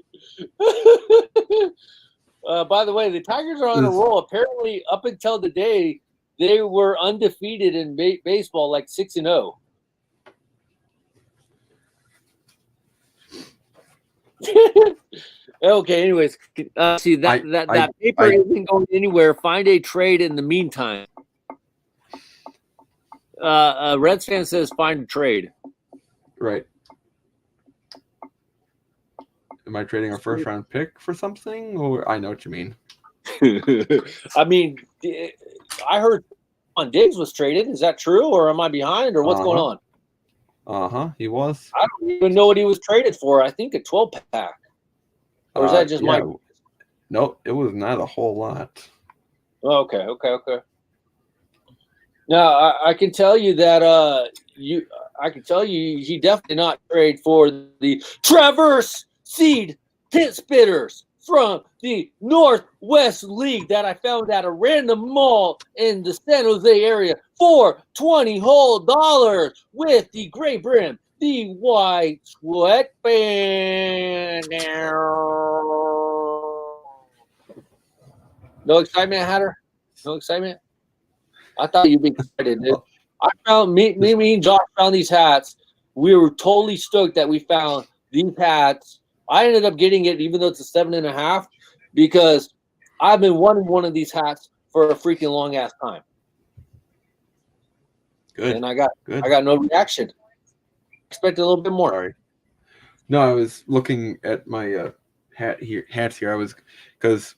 S1: By the way, the Tigers are on a roll. Apparently, up until today, they were undefeated in baseball, like 6-0. Okay, anyways, see that paper isn't going anywhere. Find a trade in the meantime. Reds fan says find a trade.
S3: Right. Am I trading a first round pick for something? Or I know what you mean.
S1: I mean, I heard on Diggs was traded. Is that true, or am I behind, or what's going on?
S3: He was.
S1: I don't even know what he was traded for. I think a 12-pack. Or is that just my?
S3: No, it was not a whole lot.
S1: Okay. Now I can tell you that I can tell you he definitely not trade for the Traverse Seed Pit Spitters from the Northwest League that I found at a random mall in the San Jose area for $20 whole with the gray brim, the white sweatband. No excitement, Hatter? No excitement? I thought you'd be excited, dude. I found me and Josh found these hats. We were totally stoked that we found these hats. I ended up getting it even though it's a 7.5 because I've been wanting one of these hats for a freaking long ass time.
S3: Good.
S1: And I got no reaction. Expected a little bit more.
S3: Sorry. No, I was looking at my hats here. I was because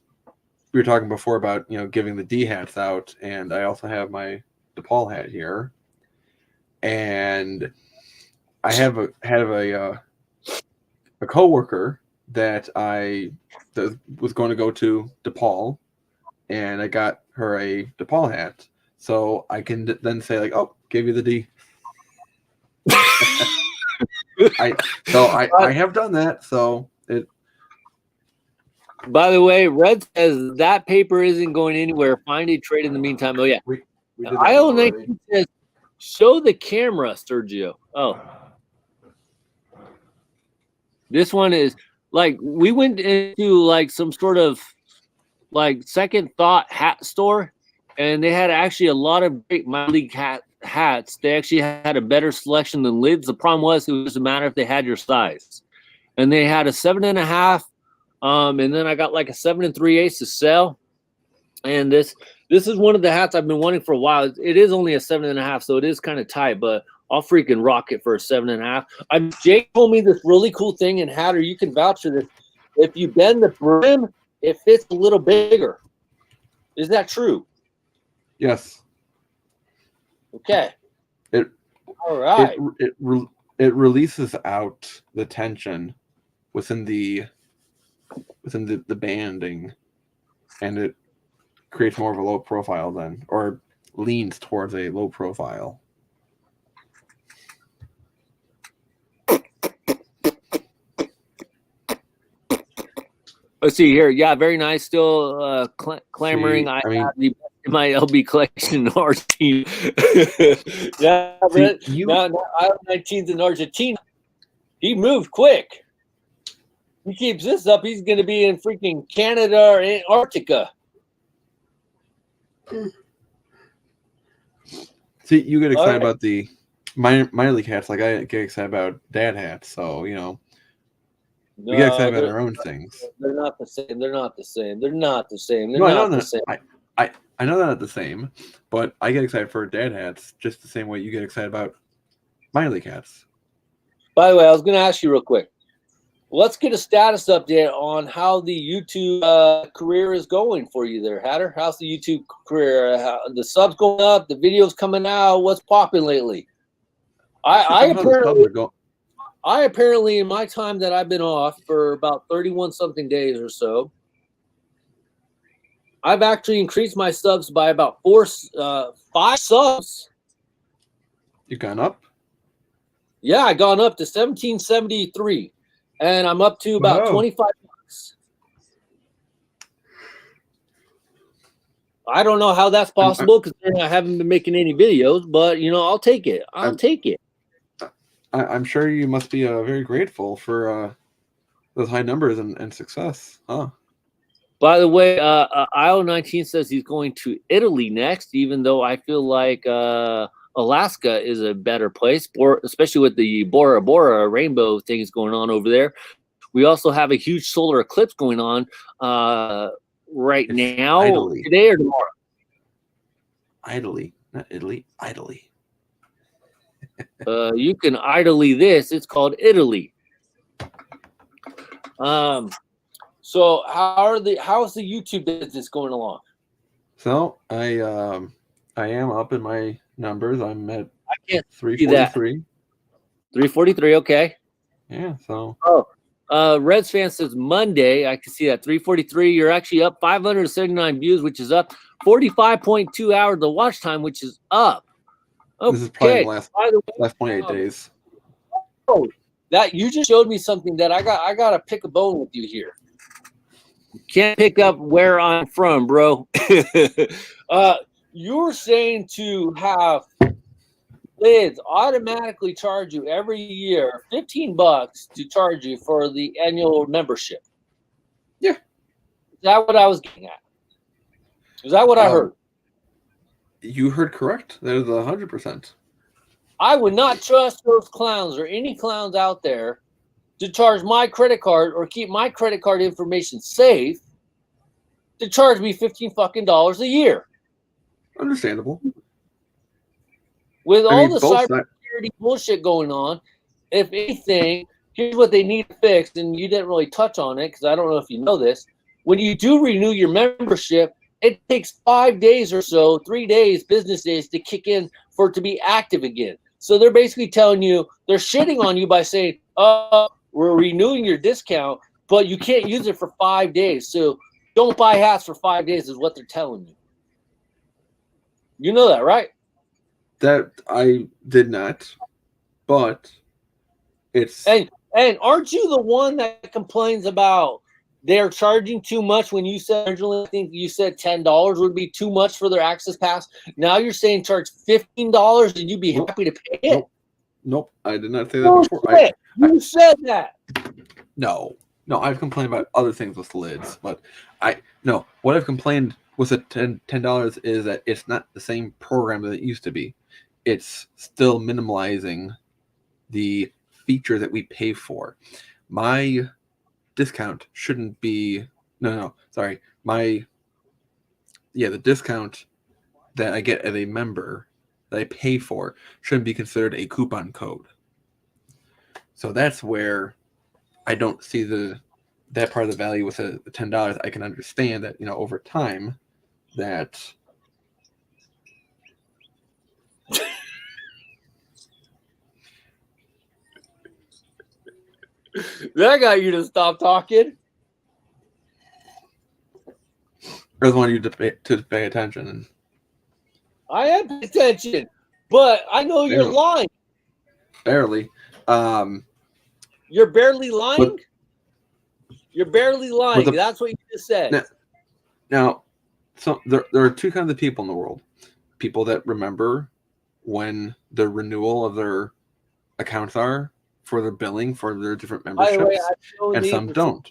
S3: we were talking before about giving the D hats out, and I also have my DePaul hat here, and I have a coworker that was going to go to DePaul, and I got her a DePaul hat, so I can then say like, "Oh, gave you the D." I have done that. So it.
S1: By the way, Red says that paper isn't going anywhere. Find a trade in the meantime. Oh yeah,
S3: we did
S1: IO19 says show the camera, Sergio. Oh, this one is like we went into like some sort of like second thought hat store, and they had actually a lot of great minor league hats. They actually had a better selection than lids. The problem was it was a matter if they had your size, and they had a 7.5. And then I got like a 7 3/8 to sell. And this is one of the hats I've been wanting for a while. It is only a 7.5, so it is kind of tight, but I'll freaking rock it for a 7.5. Jake told me this really cool thing, and Hatter, you can vouch for this. If you bend the brim, it fits a little bigger. Is that true?
S3: Yes.
S1: Okay.
S3: All right. It releases out the tension within the banding, and it creates more of a low profile then, or leans towards a low profile.
S1: Let's see here. Yeah, very nice. Still clamoring. I mean, my LB collection in Argentina. Yeah, Brett. Now IO19's in Argentina. He moved quick. He keeps this up, he's going to be in freaking Canada or Antarctica.
S3: See, you get excited about the minor league hats, like I get excited about dad hats. So we get excited about our own things.
S1: They're not the same. They're not the same. They're not the same.
S3: I know they're not the same, but I get excited for dad hats just the same way you get excited about minor league hats.
S1: By the way, I was going to ask you real quick. Let's get a status update on how the YouTube career is going for you there, Hatter. How's the YouTube career? The subs going up? The videos coming out? What's popping lately? I apparently, in my time that I've been off for about 31-something days or so, I've actually increased my subs by about 5 subs.
S3: You've gone up?
S1: Yeah, I gone up to 1773. And I'm up to about $25. I don't know how that's possible because I haven't been making any videos, but I'll take it. I'll take it.
S3: I'm sure you must be very grateful for those high numbers and success, huh?
S1: By the way, IO19 says he's going to Italy next, even though I feel like Alaska is a better place, especially with the Bora Bora rainbow things going on over there. We also have a huge solar eclipse going on right now, today or tomorrow.
S3: Idly, not Italy, idly.
S1: You can idly this. It's called Italy. So how's the YouTube business going along?
S3: So I am up in my numbers. I'm at
S1: 343. 343, okay.
S3: Yeah, so
S1: Reds fan says Monday. I can see that 343. You're actually up 579 views, which is up 45.2 hours the watch time, which is up. Okay.
S3: This is probably the last 28 days.
S1: Oh, that you just showed me something that I got to pick a bone with you here. Can't pick up where I'm from, bro. you're saying to have lids automatically charge you every year $15 to charge you for the annual membership.
S3: Yeah.
S1: Is that what I was getting at? Is that what I heard?
S3: You heard correct. That is 100%.
S1: I would not trust those clowns or any clowns out there to charge my credit card or keep my credit card information safe to charge me $15 fucking a year.
S3: Understandable.
S1: With all the
S3: both
S1: cybersecurity bullshit going on, if anything, here's what they need to fix, and you didn't really touch on it because I don't know if you know this. When you do renew your membership, it takes 5 days or so, 3 days, business days to kick in for it to be active again. So they're basically telling you, they're shitting on you by saying, we're renewing your discount, but you can't use it for 5 days. So don't buy hats for 5 days is what they're telling you. You know that, right?
S3: That I did not, but it's...
S1: And aren't you the one that complains about they're charging too much when you said originally, I think you said $10 would be too much for their access pass. Now you're saying charge $15 and you'd be happy to pay it?
S3: Nope. I did not say that before.
S1: You said that.
S3: No, I've complained about other things with lids, but what I've complained with the $10 is that it's not the same program that it used to be. It's still minimalizing the feature that we pay for. My discount shouldn't be the discount that I get as a member that I pay for shouldn't be considered a coupon code. So that's where I don't see that part of the value with the $10. I can understand that, over time that
S1: that got you to stop talking.
S3: I just wanted you to pay attention. And
S1: I am paying attention, but I know you're lying.
S3: Barely.
S1: You're barely lying? You're barely lying. That's what you just said.
S3: Now so there are two kinds of people in the world. People that remember when the renewal of their accounts are for their billing for their different memberships,
S1: By the way,
S3: and some don't.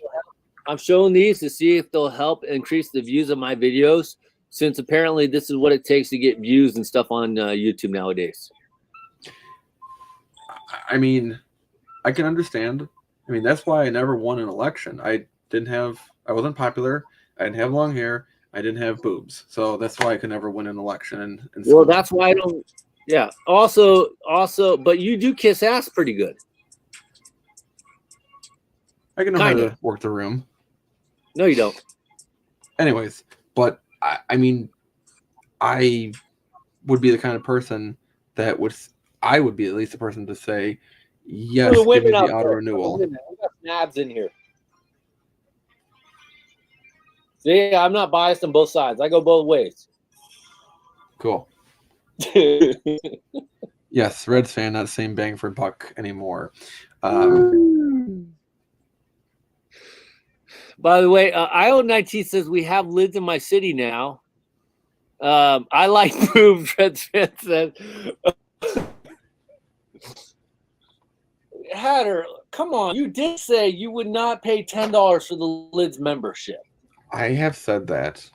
S1: I'm showing these to see if they'll help increase the views of my videos, since apparently this is what it takes to get views and stuff on YouTube nowadays.
S3: I mean, I can understand. I mean, that's why I never won an election. I wasn't popular. I didn't have long hair. I didn't have boobs. So that's why I could never win an election. And
S1: well, that's why I don't. Yeah. Also, but you do kiss ass pretty good.
S3: I can know how to work the room.
S1: No, you don't.
S3: Anyways, but I mean, I would be the kind of person that I would be at least the person to say, yes, give me the auto renewal.
S1: We got nabs in here. See, I'm not biased on both sides. I go both ways.
S3: Cool. Yes, Reds fan, not saying bang for buck anymore.
S1: By the way, IO19 says we have lids in my city now. I like boobs, Reds fan said. Hatter, come on. You did say you would not pay $10 for the lids membership.
S3: I have said that.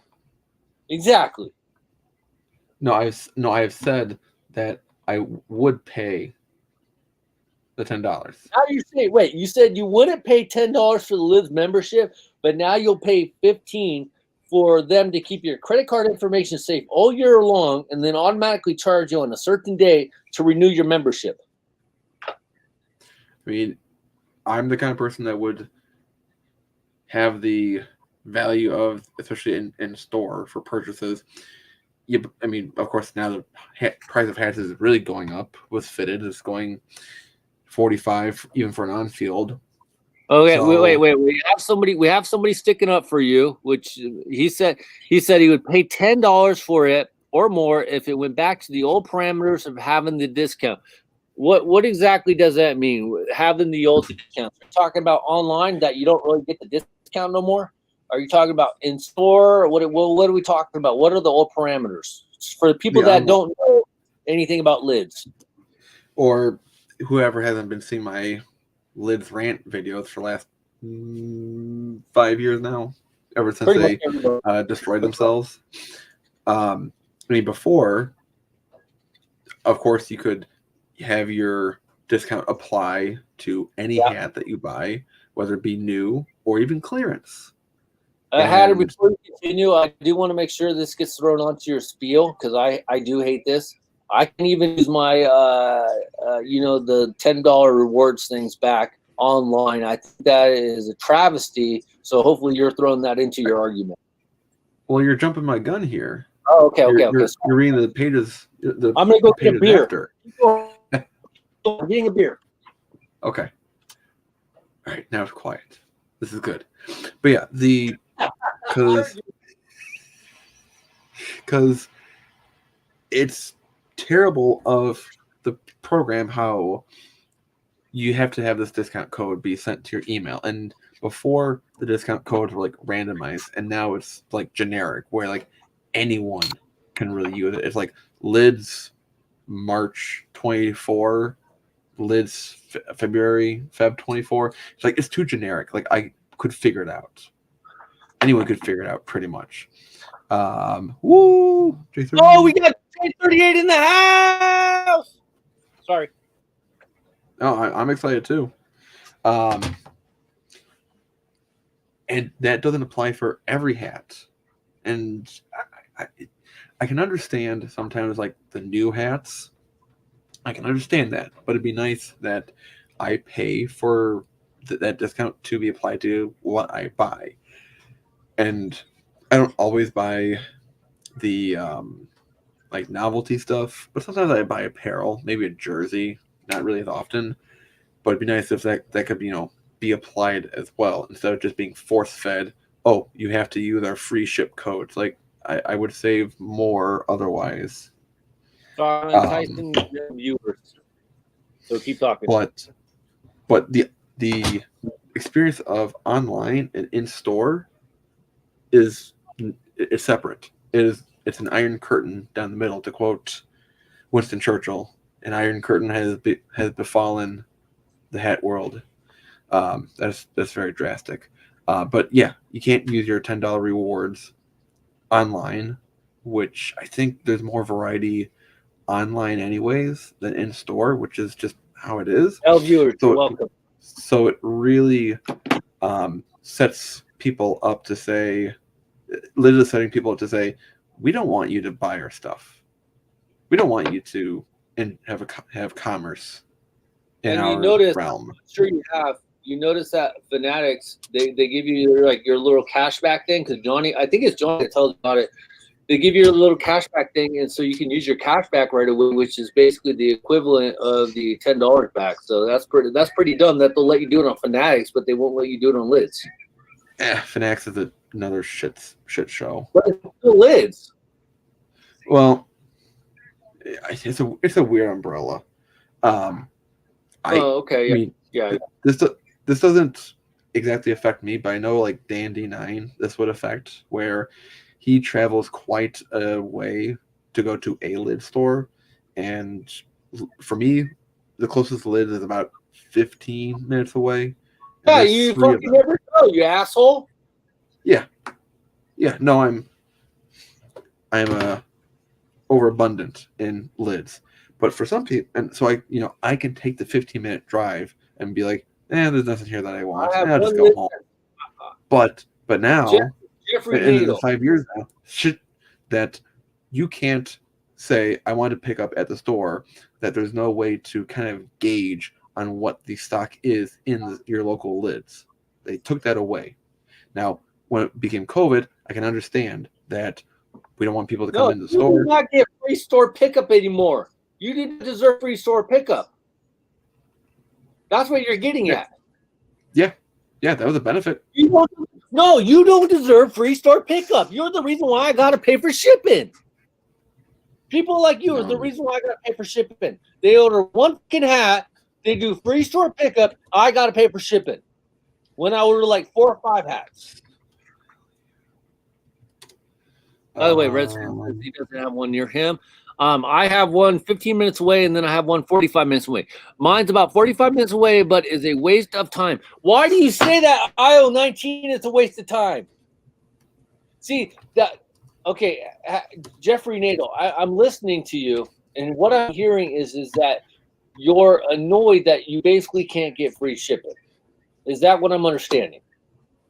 S1: Exactly.
S3: No, I have said that I would pay the $10.
S1: How do you say? Wait, you said you wouldn't pay $10 for the lids membership, but now you'll pay $15 for them to keep your credit card information safe all year long, and then automatically charge you on a certain day to renew your membership.
S3: I mean, I'm the kind of person that would have the value of, especially in store for purchases. Yeah, I mean, of course, now the price of hats is really going up. With fitted, it's going $45 even for an on-field.
S1: Okay, so, wait. We have somebody sticking up for you, which he said he would pay $10 for it or more if it went back to the old parameters of having the discount. What exactly does that mean? Having the old discount? Are you talking about online that you don't really get the discount no more? Are you talking about in store? Or what are we talking about? What are the old parameters? for the people that don't know anything about lids.
S3: Or whoever hasn't been seeing my lids rant videos for the last 5 years now, ever since they destroyed themselves. I mean, before, of course, you could have your discount apply to any hat that you buy, whether it be new or even clearance.
S1: Hatter, before we continue, I do want to make sure this gets thrown onto your spiel because I do hate this. I can even use my, the $10 rewards things back online. I think that is a travesty. So hopefully you're throwing that into your argument.
S3: Well, you're jumping my gun here.
S1: Oh, okay.
S3: You're reading the pages.
S1: I'm going to go get a beer.
S3: After.
S1: I'm getting a beer.
S3: Okay. All right, now it's quiet. This is good. But yeah, because it's terrible of the program how you have to have this discount code be sent to your email. And before, the discount codes were like randomized, and now it's like generic where like anyone can really use it. It's like lids March 24, lids Feb 24. It's like it's too generic. Like I could figure it out. Anyone could figure it out pretty much. Woo! J38.
S1: Oh, we got J38 in the house. Sorry.
S3: Oh, I'm excited too. And that doesn't apply for every hat. And I can understand sometimes like the new hats. I can understand that, but it'd be nice that I pay for that discount to be applied to what I buy. And I don't always buy the like novelty stuff, but sometimes I buy apparel, maybe a jersey, not really as often. But it'd be nice if that could be applied as well instead of just being force fed. Oh, you have to use our free ship codes. Like I would save more otherwise.
S1: So I'm enticing viewers. So keep talking.
S3: But the experience of online and in store is separate. It's an iron curtain down the middle, to quote Winston Churchill. An iron curtain has befallen the hat world. That's very drastic. But yeah, you can't use your $10 rewards online, which I think there's more variety online anyways than in store, which is just how it is.
S1: Tell viewers, you're welcome.
S3: So it really sets people up to say, literally setting people up to say, we don't want you to buy our stuff. We don't want you to have commerce in our realm.
S1: I'm sure you have. You notice that Fanatics, they give you your little cashback thing, because I think it's Johnny that tells about it. They give you a little cashback thing, and so you can use your cashback right away, which is basically the equivalent of the $10 back. So that's pretty dumb that they'll let you do it on Fanatics, but they won't let you do it on lids.
S3: Fanatics is another shit show.
S1: But it's still lids.
S3: Well, it's a weird umbrella.
S1: Okay.
S3: I mean,
S1: yeah.
S3: This doesn't exactly affect me, but I know like Dan-D9 this would affect, where he travels quite a way to go to a lid store, and for me, the closest lid is about 15 minutes away.
S1: Yeah, you fucking never know, you asshole.
S3: Yeah. No, I'm overabundant in lids, but for some people, and so I can take the 15-minute drive and be like, there's nothing here that I want. I'll just go home. But now, in 5 years now, shit that you can't say I want to pick up at the store, that there's no way to kind of gauge on what the stock is in your local lids. They took that away. Now, when it became COVID, I can understand that we don't want people to come in the store.
S1: You do not get free store pickup anymore. You didn't deserve free store pickup. That's what you're getting at.
S3: Yeah, that was a benefit.
S1: You don't deserve free store pickup. You're the reason why I got to pay for shipping. People like you are the reason why I got to pay for shipping. They order one fucking hat. They do free store pickup. I got to pay for shipping. When I order like 4 or 5 hats. By the way, Red says he doesn't have one near him. I have one 15 minutes away, and then I have one 45 minutes away. Mine's about 45 minutes away, but is a waste of time. Why do you say that, IO19 is a waste of time? See, that, okay, Jeffrey Nato, I'm listening to you, and what I'm hearing is that you're annoyed that you basically can't get free shipping. Is that what I'm understanding?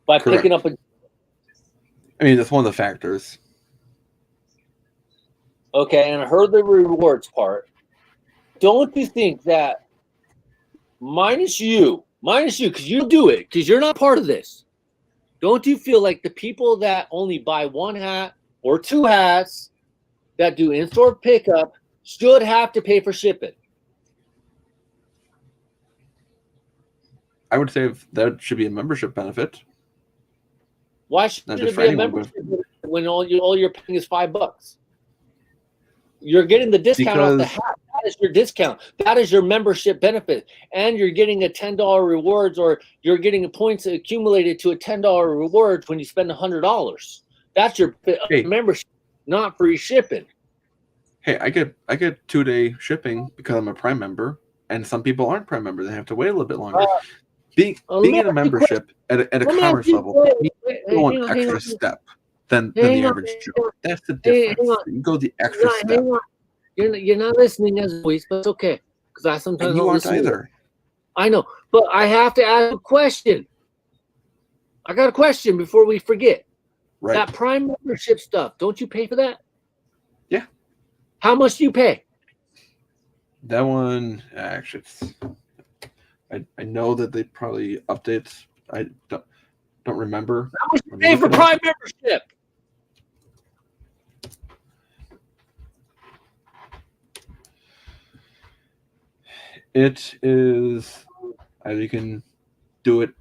S1: By
S3: Correct.
S1: picking up a...
S3: I mean, that's one of the factors.
S1: Okay, and I heard the rewards part. Don't you think that minus you, because you do it, because you're not part of this, don't you feel like the people that only buy one hat or two hats that do in-store pickup should have to pay for shipping?
S3: I would say that should be a membership benefit.
S1: Why should
S3: Not
S1: it
S3: just for
S1: be a
S3: anyone,
S1: membership when all you're paying is $5? You're getting the discount off the hat. That is your discount. That is your membership benefit. And you're getting a $10 rewards, or you're getting points accumulated to a $10 rewards when you spend $100. That's your membership, not free shipping.
S3: Hey, I get 2-day shipping because I'm a Prime member, and some people aren't Prime members. They have to wait a little bit longer. Being in a membership at a commerce level, you go one extra step than the average Joe. That's the difference. You go the extra step.
S1: You're not listening as always, but it's okay, because I sometimes
S3: and you
S1: don't
S3: aren't
S1: listen
S3: either.
S1: I know, but I have to ask a question. I got a question before we forget.
S3: Right.
S1: That Prime membership stuff, don't you pay for that?
S3: Yeah.
S1: How much do you pay?
S3: That one, actually, I know that they probably update. I don't remember.
S1: How much do you pay for Prime membership?
S3: It is, as you can do it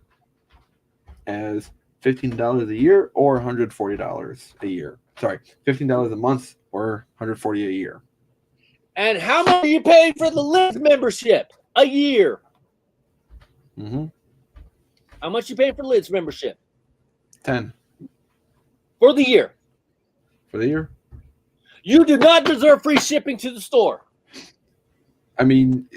S3: as $15 a year or $140 a year. Sorry, $15 a month or $140 a year.
S1: And how much are you paying for the Lids membership a year?
S3: Mm-hmm.
S1: How much you paying for Lids membership?
S3: $10
S1: for the year.
S3: For the year?
S1: You do not deserve free shipping to the store.
S3: I mean,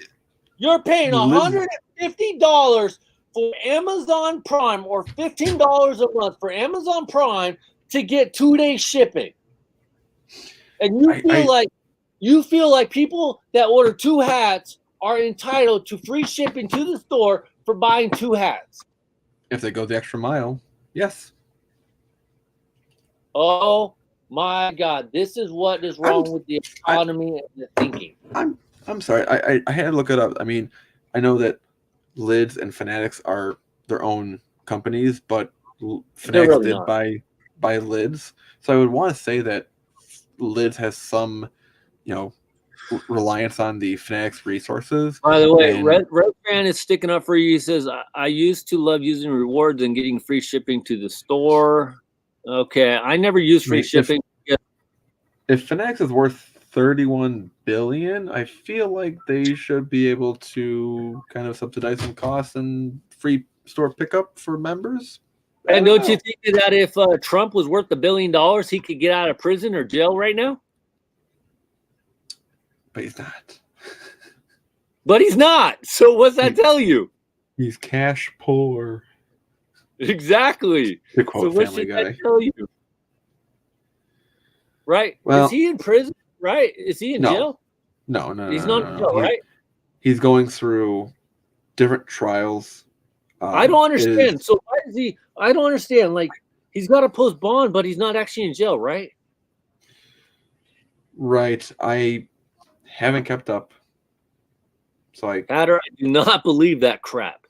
S1: you're paying $150 for Amazon Prime, or $15 a month for Amazon Prime to get 2-day shipping. And you feel like people that order 2 hats are entitled to free shipping to the store for buying 2 hats.
S3: If they go the extra mile, yes.
S1: Oh my God, this is what is wrong with the economy and the thinking.
S3: I'm sorry, I had to look it up. I mean, I know that Lids and Fanatics are their own companies, but Fanatics really did buy Lids. So I would want to say that Lids has some, reliance on the Fanatics resources.
S1: By the way, Red Fan is sticking up for you. He says, I used to love using rewards and getting free shipping to the store. Okay, I never used free shipping.
S3: If Fanatics is worth $31 billion, I feel like they should be able to kind of subsidize some costs and free store pickup for members.
S1: And don't you think that if Trump was worth $1 billion, he could get out of prison or jail right now?
S3: But he's not.
S1: But he's not. So what's that tell you?
S3: He's cash poor.
S1: Exactly.
S3: To quote
S1: so what
S3: Family
S1: should
S3: Guy.
S1: that tell you? Right?
S3: Well,
S1: is he in prison? Right? Is he in jail?
S3: No.
S1: He's not in jail, right?
S3: He's going through different trials.
S1: I don't understand. So why is he? I don't understand. Like, he's got to post bond, but he's not actually in jail, right?
S3: Right. I haven't kept up. So I
S1: do not believe that crap.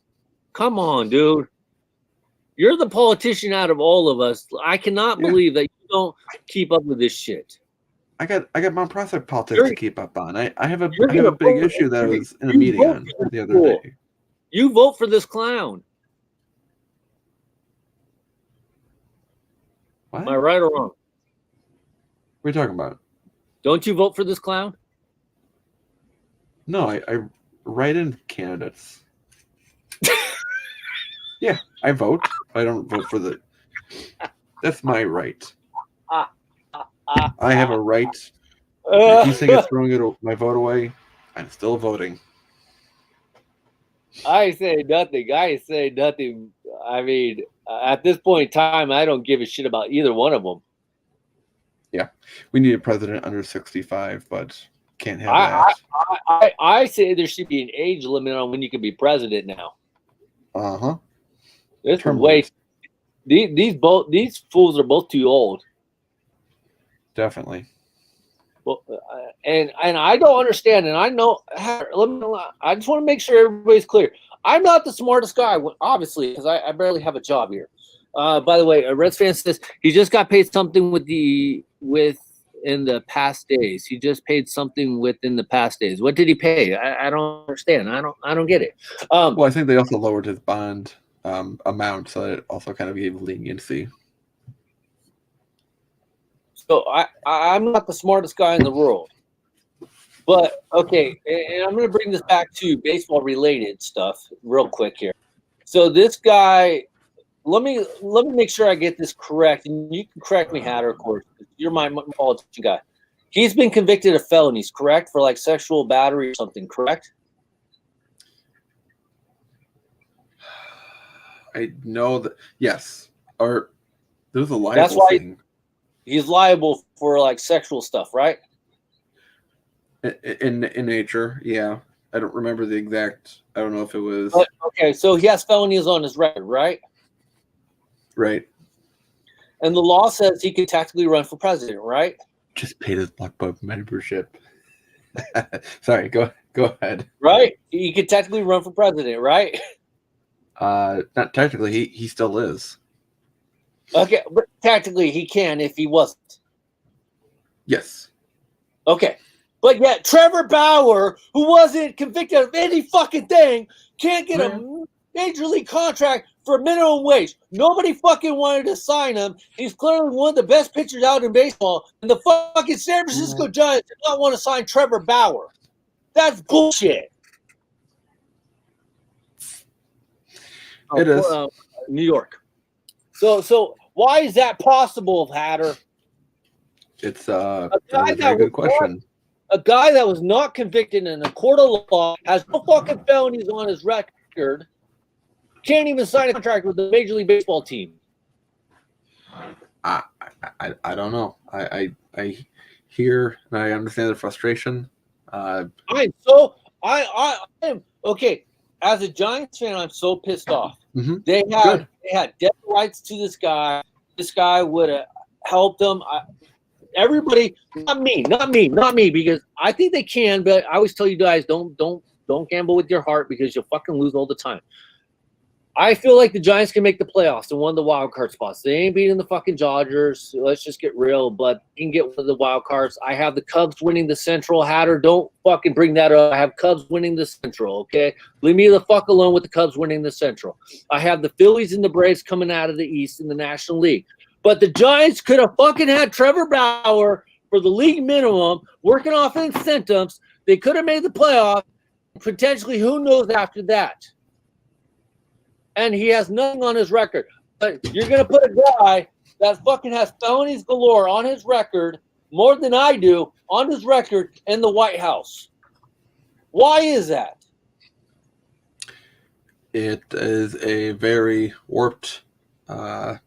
S1: Come on, dude. You're the politician out of all of us. I cannot believe that you don't keep up with this shit.
S3: I got Mount Prospect politics to keep up on. I have a big issue that I was in a meeting on the other day.
S1: You vote for this clown.
S3: What?
S1: Am I right or wrong?
S3: What are you talking about?
S1: Don't you vote for this clown?
S3: No, I write in candidates. Yeah, I vote. I don't vote for the... That's my right. I have a right. If you think it's throwing my vote away, I'm still voting.
S1: I say nothing. I say nothing. I mean, at this point in time, I don't give a shit about either one of them.
S3: Yeah, we need a president under 65, but can't have that.
S1: I say there should be an age limit on when you can be president now. This is way. These fools are both too old.
S3: Definitely.
S1: Well, and I don't understand, and I know. I just want to make sure everybody's clear. I'm not the smartest guy, obviously, because I barely have a job here. By the way, Reds fan says he just got paid something in the past days. He just paid something within the past days. What did he pay? I don't understand. I don't get it.
S3: Well, I think they also lowered his bond amount, so it also kind of gave leniency.
S1: So I'm not the smartest guy in the world, but okay, and I'm going to bring this back to baseball related stuff real quick here. So this guy, let me make sure I get this correct, and you can correct me, Hatter, of course. You're my politician guy. He's been convicted of felonies, correct, for like sexual battery or something, correct?
S3: I know that, yes. Or there's a libel
S1: That's why
S3: thing.
S1: He's liable for like sexual stuff, right?
S3: In nature, yeah. I don't remember the exact. I don't know if it was.
S1: But, okay, so he has felonies on his record, right?
S3: Right.
S1: And the law says he could tactically run for president, right?
S3: Just paid his Black Bug membership. Sorry, go ahead.
S1: Right? He could technically run for president, right?
S3: Not technically. He still is.
S1: Okay, but tactically he can if he wasn't.
S3: Yes.
S1: Okay. But yet Trevor Bauer, who wasn't convicted of any fucking thing, can't get a major league contract for minimum wage. Nobody fucking wanted to sign him. He's clearly one of the best pitchers out in baseball. And the fucking San Francisco Giants did not want to sign Trevor Bauer. That's bullshit.
S3: It is.
S1: New York. So why is that possible, Hatter?
S3: It's a very good question.
S1: A guy that was not convicted in a court of law, has no fucking felonies on his record, can't even sign a contract with the Major League Baseball team.
S3: I don't know. I hear and I understand the frustration.
S1: I am okay. As a Giants fan, I'm so pissed off.
S3: Mm-hmm.
S1: They had debt rights to this guy. This guy would have helped them. Everybody, not me, because I think they can. But I always tell you guys, don't gamble with your heart because you'll fucking lose all the time. I feel like the Giants can make the playoffs and one of the wild card spots. They ain't beating the fucking Dodgers. So let's just get real, but you can get one of the wild cards. I have the Cubs winning the Central. Hatter, don't fucking bring that up. I have Cubs winning the Central, okay? Leave me the fuck alone with the Cubs winning the Central. I have the Phillies and the Braves coming out of the East in the National League. But the Giants could have fucking had Trevor Bauer for the league minimum, working off incentives. They could have made the playoff. Potentially, who knows after that? And he has nothing on his record. But you're going to put a guy that fucking has felonies galore on his record, more than I do, on his record in the White House. Why is that?
S3: It is a very warped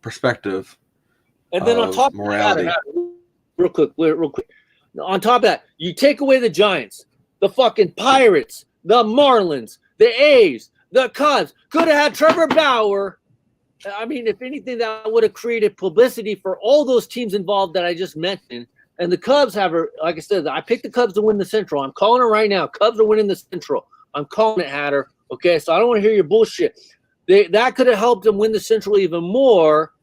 S3: perspective.
S1: And then on top
S3: morality.
S1: of that, real quick. On top of that, you take away the Giants, the fucking Pirates, the Marlins, the A's, the Cubs could have had Trevor Bauer. I mean, if anything, that would have created publicity for all those teams involved that I just mentioned. And the Cubs have, like I said, I picked the Cubs to win the Central. I'm calling it right now. Cubs are winning the Central. I'm calling it, Hatter. Okay, so I don't want to hear your bullshit. That could have helped them win the Central even more.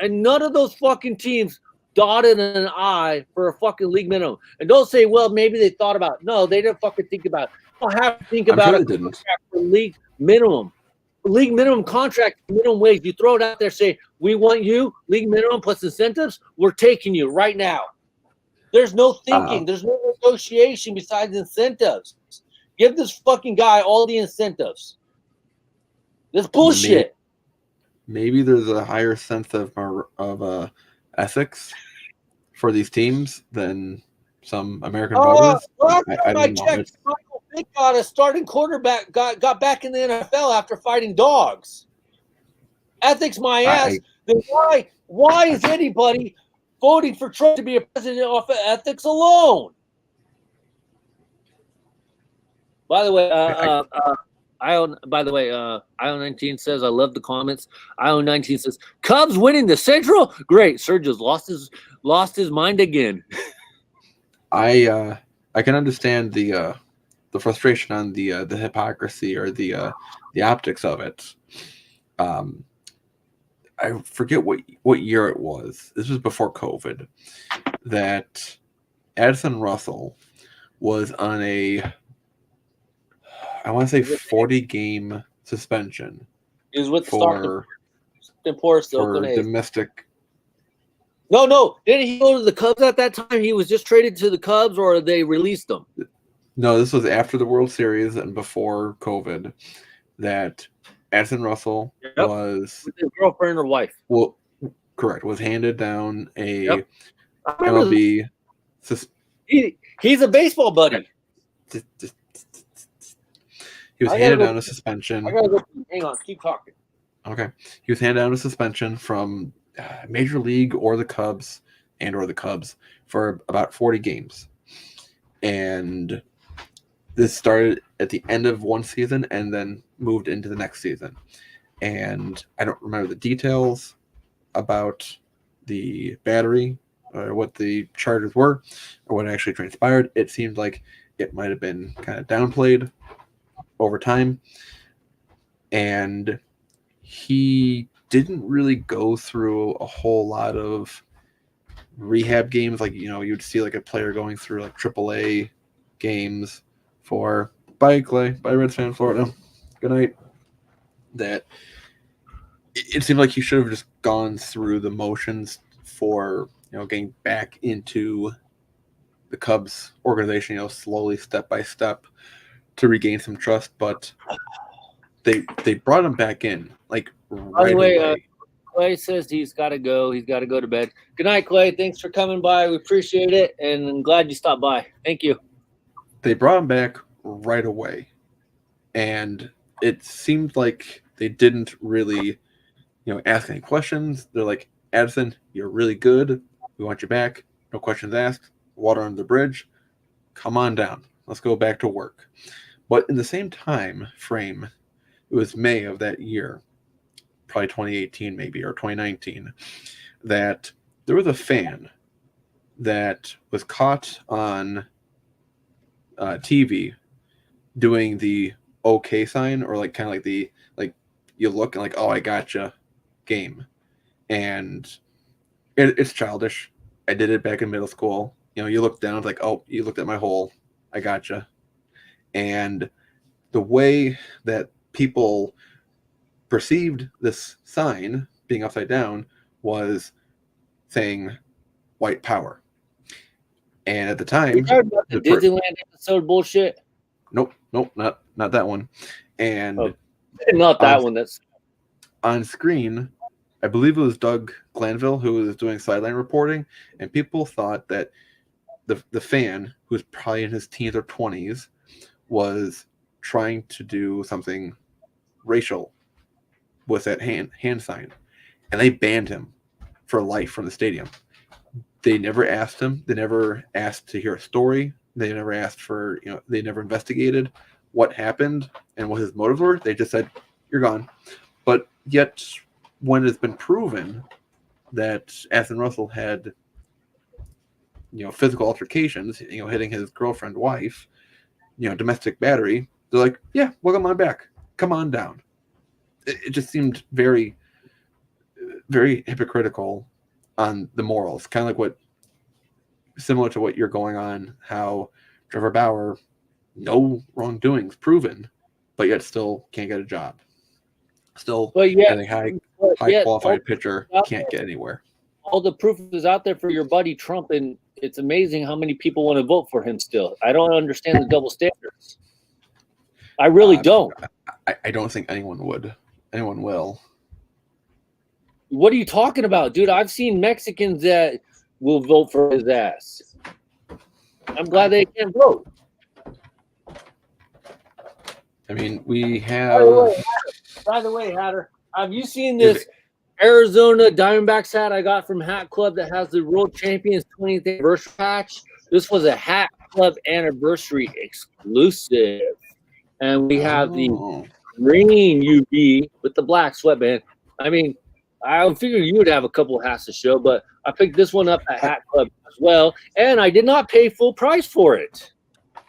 S1: And none of those fucking teams dotted an I for a fucking league minimum. And don't say, well, maybe they thought about it. No, they didn't fucking think about it. You don't have to think about a contract for league minimum. League minimum contract, minimum wage. You throw it out there, say, we want you, league minimum plus incentives. We're taking you right now. There's no thinking. There's no negotiation besides incentives. Give this fucking guy all the incentives. This bullshit.
S3: Maybe there's a higher sense of ethics for these teams than some American voters.
S1: Last
S3: I
S1: time I
S3: don't know.
S1: checked, Michael Vick got a starting quarterback, got back in the NFL after fighting dogs. Ethics my ass. Then why is anybody voting for Trump to be a president off of ethics alone? By the way, IO19 says, I love the comments. IO19 says, Cubs winning the Central? Great. Serge has lost his mind again.
S3: I can understand the frustration on the hypocrisy or the optics of it. I forget what year it was. This was before COVID. That Addison Russell was on I want to say 40-game suspension.
S1: He was with
S3: for domestic.
S1: No. Didn't he go to the Cubs at that time? He was just traded to the Cubs, or they released him?
S3: No, this was after the World Series and before COVID. That Addison Russell was
S1: with his girlfriend or wife.
S3: Well, correct. Was handed down a MLB.
S1: He's a baseball buddy.
S3: He was handed down a suspension.
S1: Hang on, keep talking.
S3: Okay, he was handed down a suspension from Major League or the Cubs for about 40 games, and this started at the end of one season and then moved into the next season. And I don't remember the details about the battery or what the charges were or what actually transpired. It seemed like it might have been kind of downplayed over time. And he didn't really go through a whole lot of rehab games. Like, you'd see like a player going through like AAA games for bye Reds fan Florida. Good night. That it seemed like he should have just gone through the motions for getting back into the Cubs organization, slowly step by step to regain some trust. But they brought him back in like right away.
S1: Clay says he's got to go. He's got to go to bed. Good night, Clay. Thanks for coming by. We appreciate it, and I'm glad you stopped by. Thank you.
S3: They brought him back right away, and it seemed like they didn't really, ask any questions. They're like, Addison, you're really good. We want you back. No questions asked. Water under the bridge. Come on down. Let's go back to work. But in the same time frame, it was May of that year, probably 2018 maybe, or 2019, that there was a fan that was caught on TV doing the okay sign, or like kind of like the you look and like, oh, I gotcha game. And it's childish. I did it back in middle school. You look down, it's like, oh, you looked at my hole, I gotcha. And the way that people perceived this sign being upside down was saying white power. And at the time,
S1: you heard about the Disneyland episode bullshit?
S3: Nope, not that one. And
S1: not that one. That's
S3: on screen. I believe it was Doug Glanville who was doing sideline reporting, and people thought that the fan, who was probably in his teens or 20s, was trying to do something racial with that hand sign, and they banned him for life from the stadium. They never asked him. They never asked to hear a story. They never asked for, they never investigated what happened and what his motives were. They just said, you're gone. But yet, when it's been proven that Addison Russell had, physical altercations, hitting his girlfriend, wife, domestic battery, they're like, yeah, welcome on back. Come on down. It just seemed very, very hypocritical on the morals. Kind of like similar to what you're going on, how Trevor Bauer, no wrongdoings proven, but yet still can't get a job. Still, getting high qualified pitcher can't get anywhere.
S1: All the proof is out there for your buddy Trump, and it's amazing how many people want to vote for him still. I don't understand the double standards. I really don't.
S3: I don't think anyone will.
S1: What are you talking about, dude? I've seen Mexicans that will vote for his ass. I'm glad they can't vote.
S3: I mean, we
S1: By
S3: have.
S1: the way, Hatter, have you seen this Arizona Diamondbacks hat I got from Hat Club that has the World Champions 20th anniversary patch? This was a Hat Club anniversary exclusive. And we have the green UV with the black sweatband. I mean, I figured you would have a couple of hats to show, but I picked this one up at Hat Club as well, and I did not pay full price for it.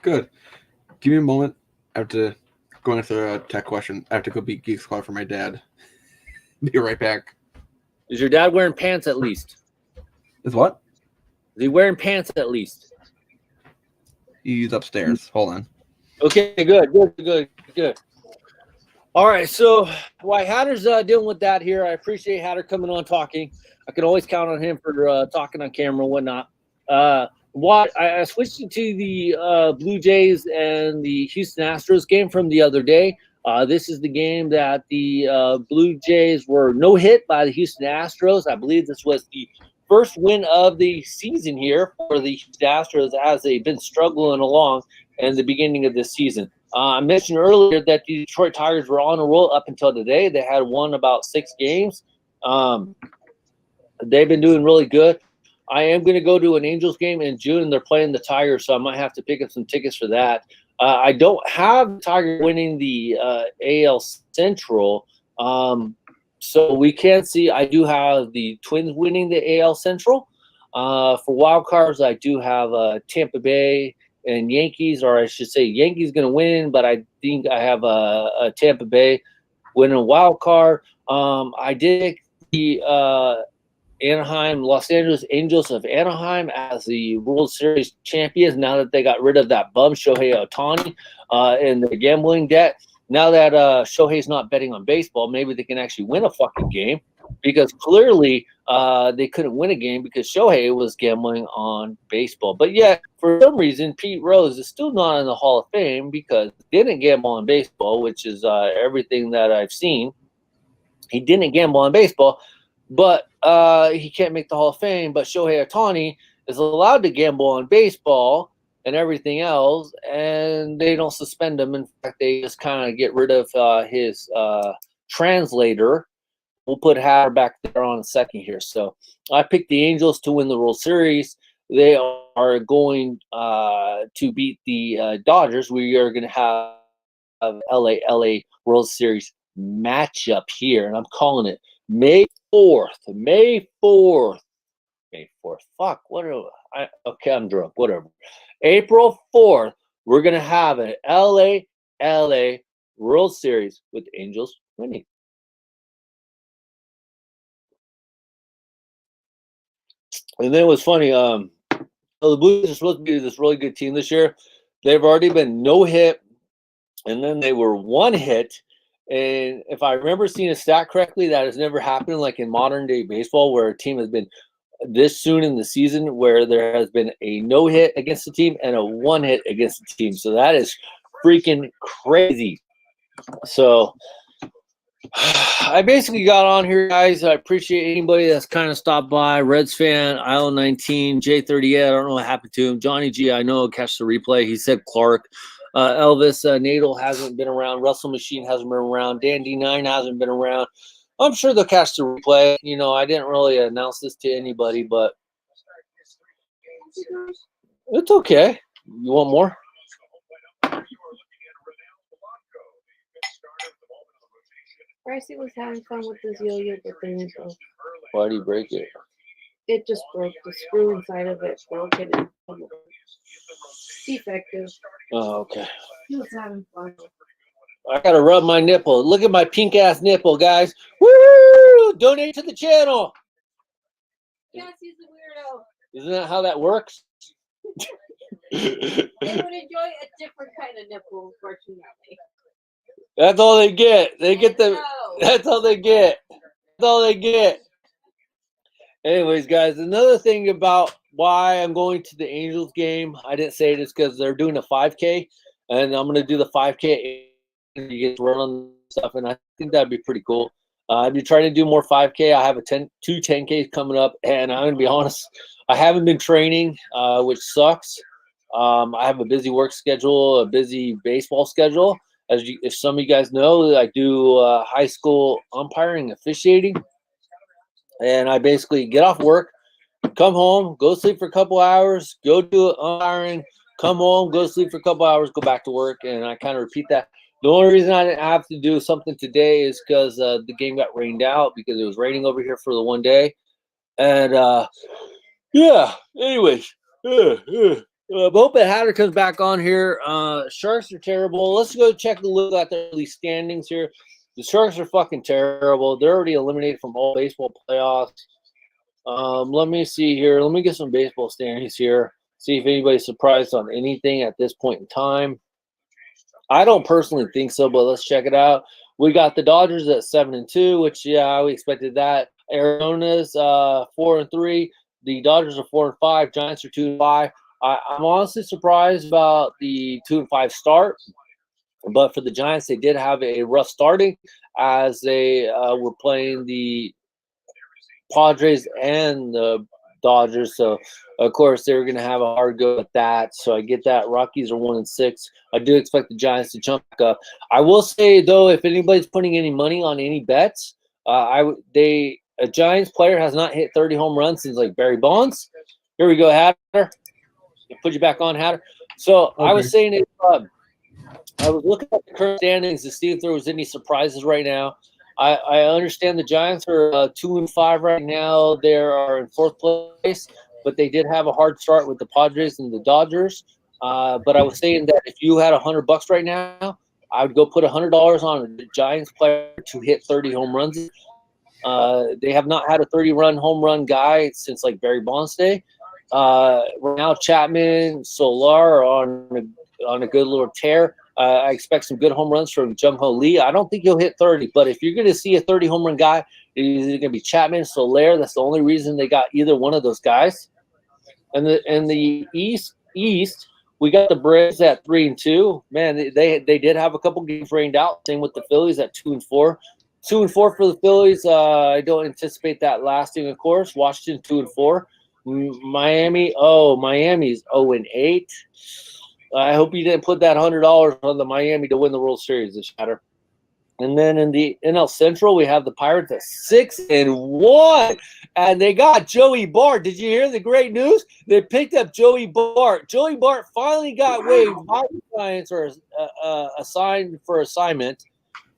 S3: Good. Give me a moment. I have to go answer a tech question. I have to go beat Geek Squad for my dad. Be right back.
S1: Is your dad wearing pants at least?
S3: Is what?
S1: Is he wearing pants at least?
S3: He's upstairs. Hold on.
S1: Okay, good. All right, so while Hatter's dealing with that here, I appreciate Hatter coming on talking. I can always count on him for talking on camera and whatnot. I switched to the Blue Jays and the Houston Astros game from the other day. This is the game that the Blue Jays were no hit by the Houston Astros. I believe this was the first win of the season here for the Houston Astros as they've been struggling along in the beginning of this season. I mentioned earlier that the Detroit Tigers were on a roll up until today. They had won about 6 games. They've been doing really good. I am going to go to an Angels game in June, and they're playing the Tigers, so I might have to pick up some tickets for that. I don't have the Tigers winning the AL Central, so we can see I do have the Twins winning the AL Central. For wild cards, I do have Tampa Bay and Yankees, or I should say Yankees going to win, but I think I have a Tampa Bay winning a wild card. I did the Los Angeles Angels of Anaheim as the World Series champions now that they got rid of that bum Shohei Ohtani and the gambling debt. Now that Shohei's not betting on baseball, maybe they can actually win a fucking game, because clearly they couldn't win a game because Shohei was gambling on baseball. But yet, for some reason, Pete Rose is still not in the Hall of Fame because he didn't gamble on baseball, which is everything that I've seen. He didn't gamble on baseball, but he can't make the Hall of Fame. But Shohei Ohtani is allowed to gamble on baseball and everything else, and they don't suspend him. In fact, they just kind of get rid of his translator. We'll put Hatter back there on a second here. So I picked the Angels to win the World Series. They are going to beat the Dodgers. We are going to have LA World Series matchup here, and I'm calling it May 4th. May 4th. Fuck. Okay, I'm drunk. Whatever. April 4th, we're going to have an LA World Series with the Angels winning. And then it was funny. The Blues are supposed to be this really good team this year. They've already been no hit, and then they were 1 hit. And if I remember seeing a stat correctly, that has never happened like in modern day baseball, where a team has been this soon in the season where there has been a no hit against the team and a 1 hit against the team. So that is freaking crazy. So I basically got on here, guys. I appreciate anybody that's kind of stopped by. Reds fan, Isle 19, J38. I don't know what happened to him. Johnny G, I know, will catch the replay. He said Clark. Elvis Nadal hasn't been around. Russell Machine hasn't been around. Dan D9 hasn't been around. I'm sure they'll catch the replay. You know, I didn't really announce this to anybody, but it's okay. You want more?
S2: Pricey was having fun with his yo-yo, but then it broke.
S1: Why do you break it?
S2: It just broke. The screw inside of it broke and it defective.
S1: Oh, okay.
S2: He was having fun.
S1: I gotta rub my nipple. Look at my pink ass nipple, guys. Woo! Donate to the channel.
S2: Yes, he's a weirdo.
S1: Isn't that how that works?
S2: They would enjoy a different kind of nipple, unfortunately.
S1: That's all they get. They get the.
S2: No.
S1: That's all they get. That's all they get. Anyways, guys, another thing about why I'm going to the Angels game, I didn't say it, is because they're doing a 5K, and I'm going to do the 5K. You get to run on stuff, and I think that'd be pretty cool. I've been trying to do more 5K. I have two 10Ks coming up, and I'm gonna be honest, I haven't been training, which sucks. I have a busy work schedule, a busy baseball schedule. If some of you guys know, I do high school umpiring, officiating, and I basically get off work, come home, go sleep for a couple hours, go do umpiring, come home, go sleep for a couple hours, go back to work, and I kind of repeat that. The only reason I didn't have to do something today is because the game got rained out because it was raining over here for the one day, and yeah. Anyways, hope that Hatter comes back on here. Sharks are terrible. Let's go check a look at the early standings here. The Sharks are fucking terrible. They're already eliminated from all baseball playoffs. Let me see here. Let me get some baseball standings here. See if anybody's surprised on anything at this point in time. I don't personally think so, but let's check it out. We got the Dodgers at 7-2, which we expected that. Arizona's 4-3. The Dodgers are 4-5. Giants are 2-5. I'm honestly surprised about the 2-5 start, but for the Giants, they did have a rough starting as they were playing the Padres and the Dodgers, so of course they were going to have a hard go at that. So I get that. Rockies are 1-6. I do expect the Giants to jump back up. I will say though, if anybody's putting any money on any bets, a Giants player has not hit 30 home runs since like Barry Bonds. Here we go, Hatter. Put you back on, Hatter. So okay. I was saying it. I was looking at the current standings to see if there was any surprises right now. I understand the Giants are 2-5 right now. They are in fourth place, but they did have a hard start with the Padres and the Dodgers. But I was saying that if you had $100 right now, I would go put $100 on the Giants player to hit 30 home runs. They have not had a 30-run home run guy since like Barry Bonds' day. Right now, Chapman, Solar are on a good little tear. I expect some good home runs from Jung-Ho Lee. I don't think he'll hit 30, but if you're going to see a 30 home run guy, it's going to be Chapman, Soler. That's the only reason they got either one of those guys. And the East, we got the Braves at 3-2. Man, they did have a couple games rained out. Same with the Phillies at 2-4. 2-4 for the Phillies. I don't anticipate that lasting, of course. Washington 2-4. Miami's 0-8. I hope you didn't put that $100 on the Miami to win the World Series this year. And then in the NL Central, we have the Pirates at 6-1, and they got Joey Bart. Did you hear the great news? They picked up Joey Bart. Joey Bart finally got waived by the Giants or assigned for assignment,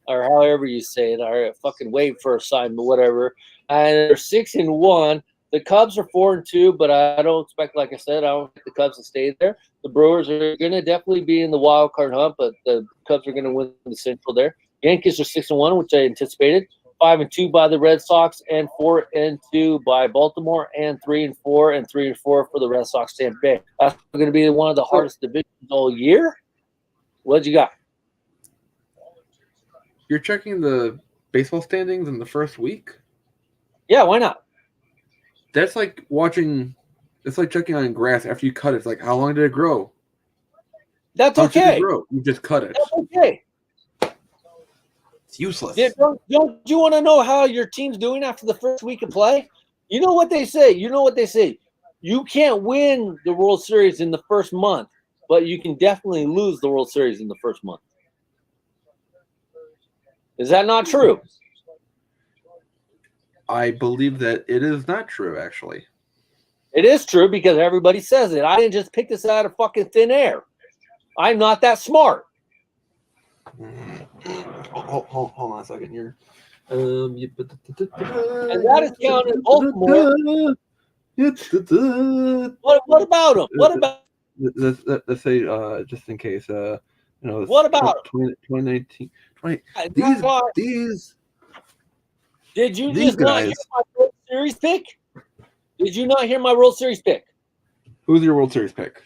S1: or however you say it, or fucking waived for assignment, whatever. And they're 6-1. The Cubs are 4-2, but I don't expect, like I said, I don't expect the Cubs to stay there. The Brewers are going to definitely be in the wild card hunt, but the Cubs are going to win the Central there. Yankees are 6-1, which I anticipated. 5-2 by the Red Sox, and 4-2 by Baltimore, and 3-4 and 3-4 for the Red Sox Tampa Bay. That's going to be one of the hardest divisions all year. What you got?
S3: You're checking the baseball standings in the first week?
S1: Yeah, why not?
S3: That's like watching. It's like checking on grass after you cut it. It's like, how long did it grow?
S1: That's
S3: how
S1: okay.
S3: Did it grow? You just cut it.
S1: That's okay.
S3: It's useless.
S1: Don't you want to know how your team's doing after the first week of play? You know what they say. You can't win the World Series in the first month, but you can definitely lose the World Series in the first month. Is that not true?
S3: I believe that it is not true, actually.
S1: It is true because everybody says it. I didn't just pick this out of fucking thin air. I'm not that smart.
S3: Hold on a second here.
S1: And that is counted Baltimore. What about them? What about?
S3: Let's say, just in case,
S1: what about
S3: 2019? These.
S1: Did you just not hear my World Series pick? Did you not hear my World Series pick?
S3: Who's your World Series pick?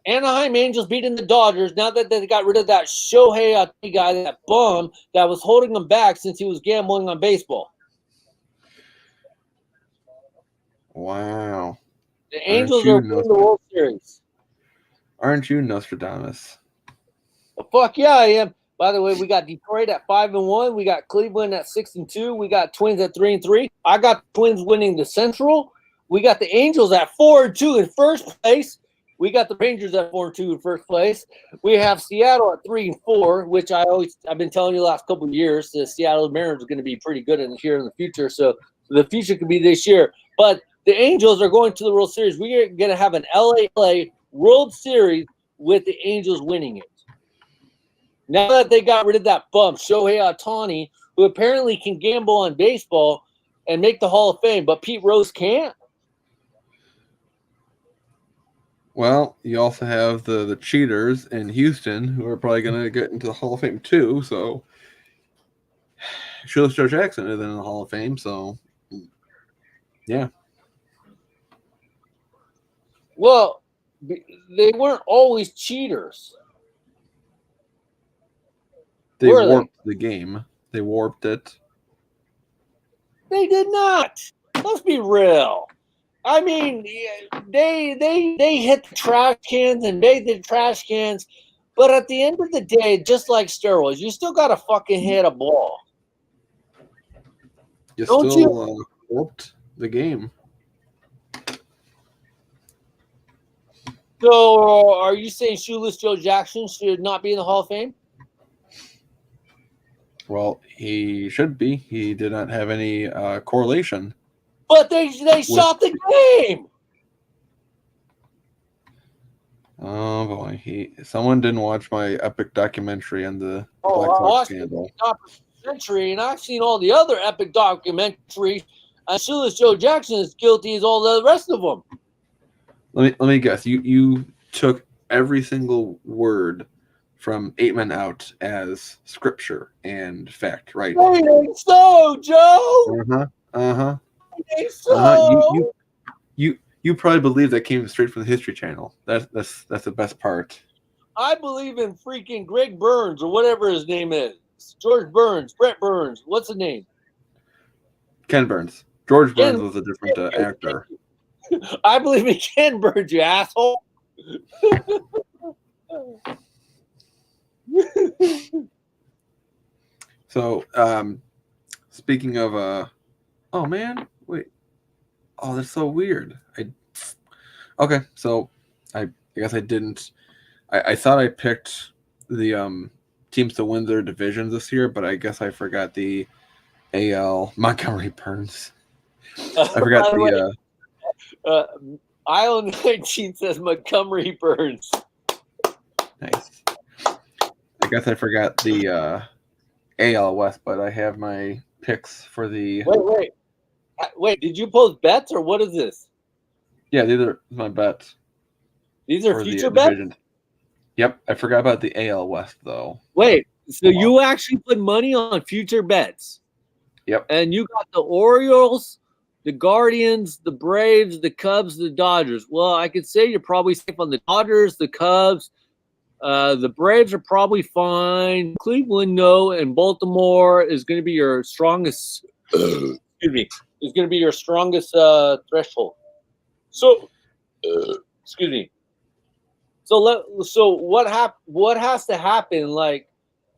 S1: Anaheim Angels beating the Dodgers. Now that they got rid of that Shohei Ohtani guy, that bum that was holding them back since he was gambling on baseball.
S3: Wow.
S1: The Angels are winning the World Series.
S3: Aren't you Nostradamus?
S1: Well, fuck yeah, I am. By the way, we got Detroit at 5-1. We got Cleveland at 6-2. We got Twins at 3-3. I got Twins winning the Central. We got the Angels at 4-2 in first place. We got the Rangers at 4-2 in first place. We have Seattle at 3-4, which I've been telling you the last couple of years. The Seattle Mariners are going to be pretty good here in the future. So the future could be this year. But the Angels are going to the World Series. We're going to have an LA World Series with the Angels winning it. Now that they got rid of that bum, Shohei Ohtani, who apparently can gamble on baseball and make the Hall of Fame, but Pete Rose can't.
S3: Well, you also have the cheaters in Houston who are probably going to get into the Hall of Fame too. So, Shoeless Joe Jackson is in the Hall of Fame. So, yeah.
S1: Well, they weren't always cheaters.
S3: They warped the game. They warped it.
S1: They did not. Let's be real. I mean, they hit the trash cans and made the trash cans, but at the end of the day, just like steroids, you still got to fucking hit a ball.
S3: You still warped the game.
S1: So, are you saying Shoeless Joe Jackson should not be in the Hall of Fame?
S3: Well, he should be. He did not have any correlation.
S1: But they shot the game.
S3: Oh boy, someone didn't watch my epic documentary on the Black Sox scandal.
S1: Documentary, and I've seen all the other epic documentaries. And Shoeless Joe Jackson is guilty as all the rest of them.
S3: Let me guess. You took every single word from 8 Men Out as scripture and fact, right?
S1: It ain't so, Joe. So.
S3: You probably believe that came straight from the History Channel. That's the best part.
S1: I believe in freaking Greg Burns or whatever his name is. George Burns, Brett Burns. What's the name?
S3: Ken Burns. George Burns was a different actor.
S1: I believe in Ken Burns, you asshole.
S3: So, speaking of, oh man, wait, oh that's so weird. Okay, so I guess I didn't. I thought I picked the teams to win their divisions this year, but I guess I forgot the AL Montgomery Burns. I forgot
S1: Island 19 says Montgomery Burns.
S3: Nice. I guess I forgot the AL West, but I have my picks for the.
S1: Wait! Did you post bets or what is this?
S3: Yeah, these are my bets.
S1: These are future bets.
S3: Division. Yep, I forgot about the AL West though.
S1: Wait, so you actually put money on future bets?
S3: Yep.
S1: And you got the Orioles, the Guardians, the Braves, the Cubs, the Dodgers. Well, I could say you're probably safe on the Dodgers, the Cubs. The Braves are probably fine. Cleveland, no, and Baltimore is going to be your strongest. Excuse me, is going to be your strongest threshold. So, excuse me. So what has to happen? Like,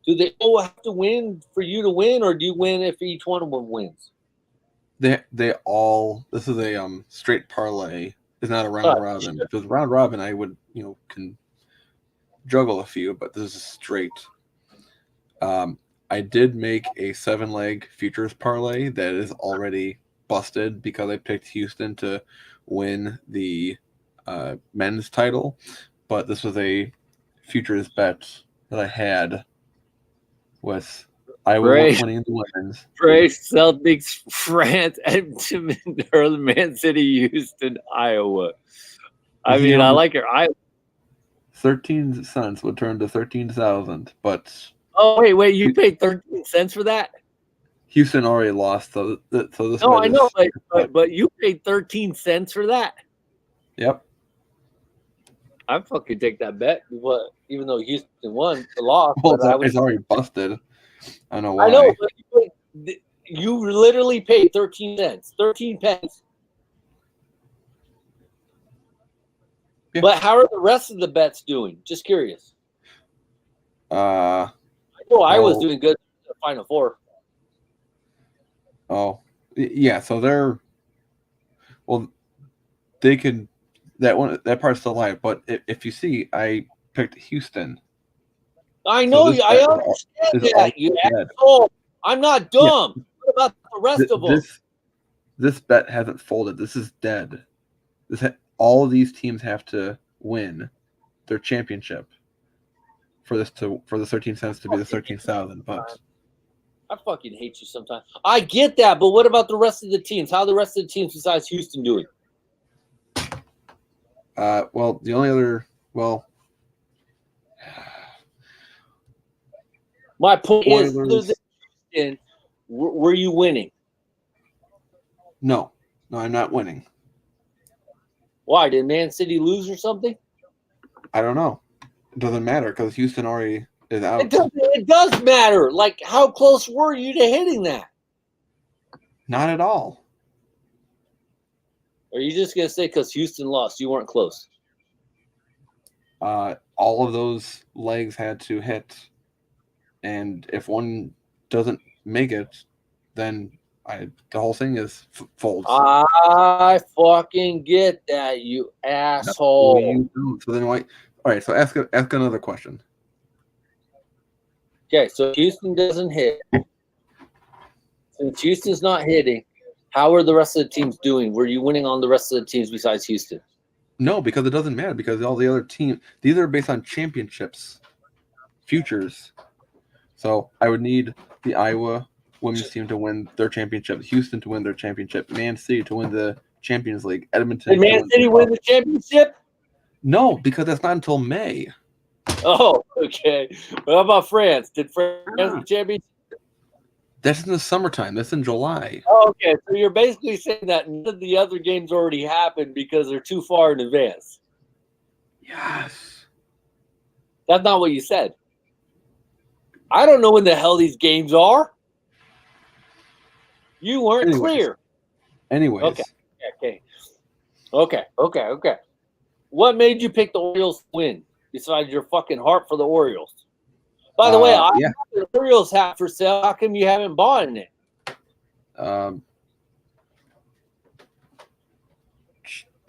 S1: do they all have to win for you to win, or do you win if each one of them wins?
S3: They all. This is a straight parlay. It's not a round robin. If it was round robin, I would can juggle a few, but this is straight. I did make a 7-leg futures parlay that is already busted because I picked Houston to win the men's title, but this was a futures bet that I had with Iowa winning the women's.
S1: Braves, Celtics, France, Edmonton, or Man City, Houston, Iowa. I mean, I like your Iowa.
S3: 13 cents would turn to 13,000, but
S1: wait, you paid 13 cents for that?
S3: Houston already lost, so this.
S1: No, I know, but you paid 13 cents for that.
S3: Yep.
S1: I fucking take that bet, but even though Houston won, the loss.
S3: Well, it's already busted. I don't know why.
S1: I know, but you literally paid 13 cents, 13 pence. Yeah. But how are the rest of the bets doing? Just curious.
S3: I
S1: Well, I was doing good in the Final Four.
S3: Oh, yeah. So they could that part's still alive. But if you see, I picked Houston.
S1: I know you. I understand that. You asshole. I'm not dumb. Yeah. What about the rest of them?
S3: This bet hasn't folded. This is dead. All of these teams have to win their championship for the 13 cents to be the 13,000 bucks.
S1: I fucking hate you sometimes. I get that, but what about the rest of the teams? How are the rest of the teams besides Houston doing?
S3: Well, the only other
S1: my point is, other than Houston, were you winning?
S3: No, I'm not winning.
S1: Why? Did Man City lose or something?
S3: I don't know. It doesn't matter because Houston already is out.
S1: It does matter. Like, how close were you to hitting that?
S3: Not at all.
S1: Or are you just going to say because Houston lost, you weren't close?
S3: All of those legs had to hit. And if one doesn't make it, then the whole thing is folds.
S1: I fucking get that, you asshole.
S3: So then why? All right, so ask another question.
S1: Okay, so Houston doesn't hit. Since Houston's not hitting, how are the rest of the teams doing? Were you winning on the rest of the teams besides Houston?
S3: No, because it doesn't matter because all the other teams, these are based on championships, futures. So I would need the Iowa women's team to win their championship, Houston to win their championship, Man City to win the Champions League, Edmonton.
S1: Did Man City win the championship?
S3: No, because that's not until May.
S1: Oh, okay. What about France? Did France win the championship?
S3: That's in the summertime. That's in July.
S1: Oh, okay, so you're basically saying that none of the other games already happened because they're too far in advance.
S3: Yes.
S1: That's not what you said. I don't know when the hell these games are. You weren't clear.
S3: Anyways.
S1: Okay. What made you pick the Orioles to win besides your fucking heart for the Orioles? By the way, I have the Orioles hat for sale. How come you haven't bought it?
S3: I'll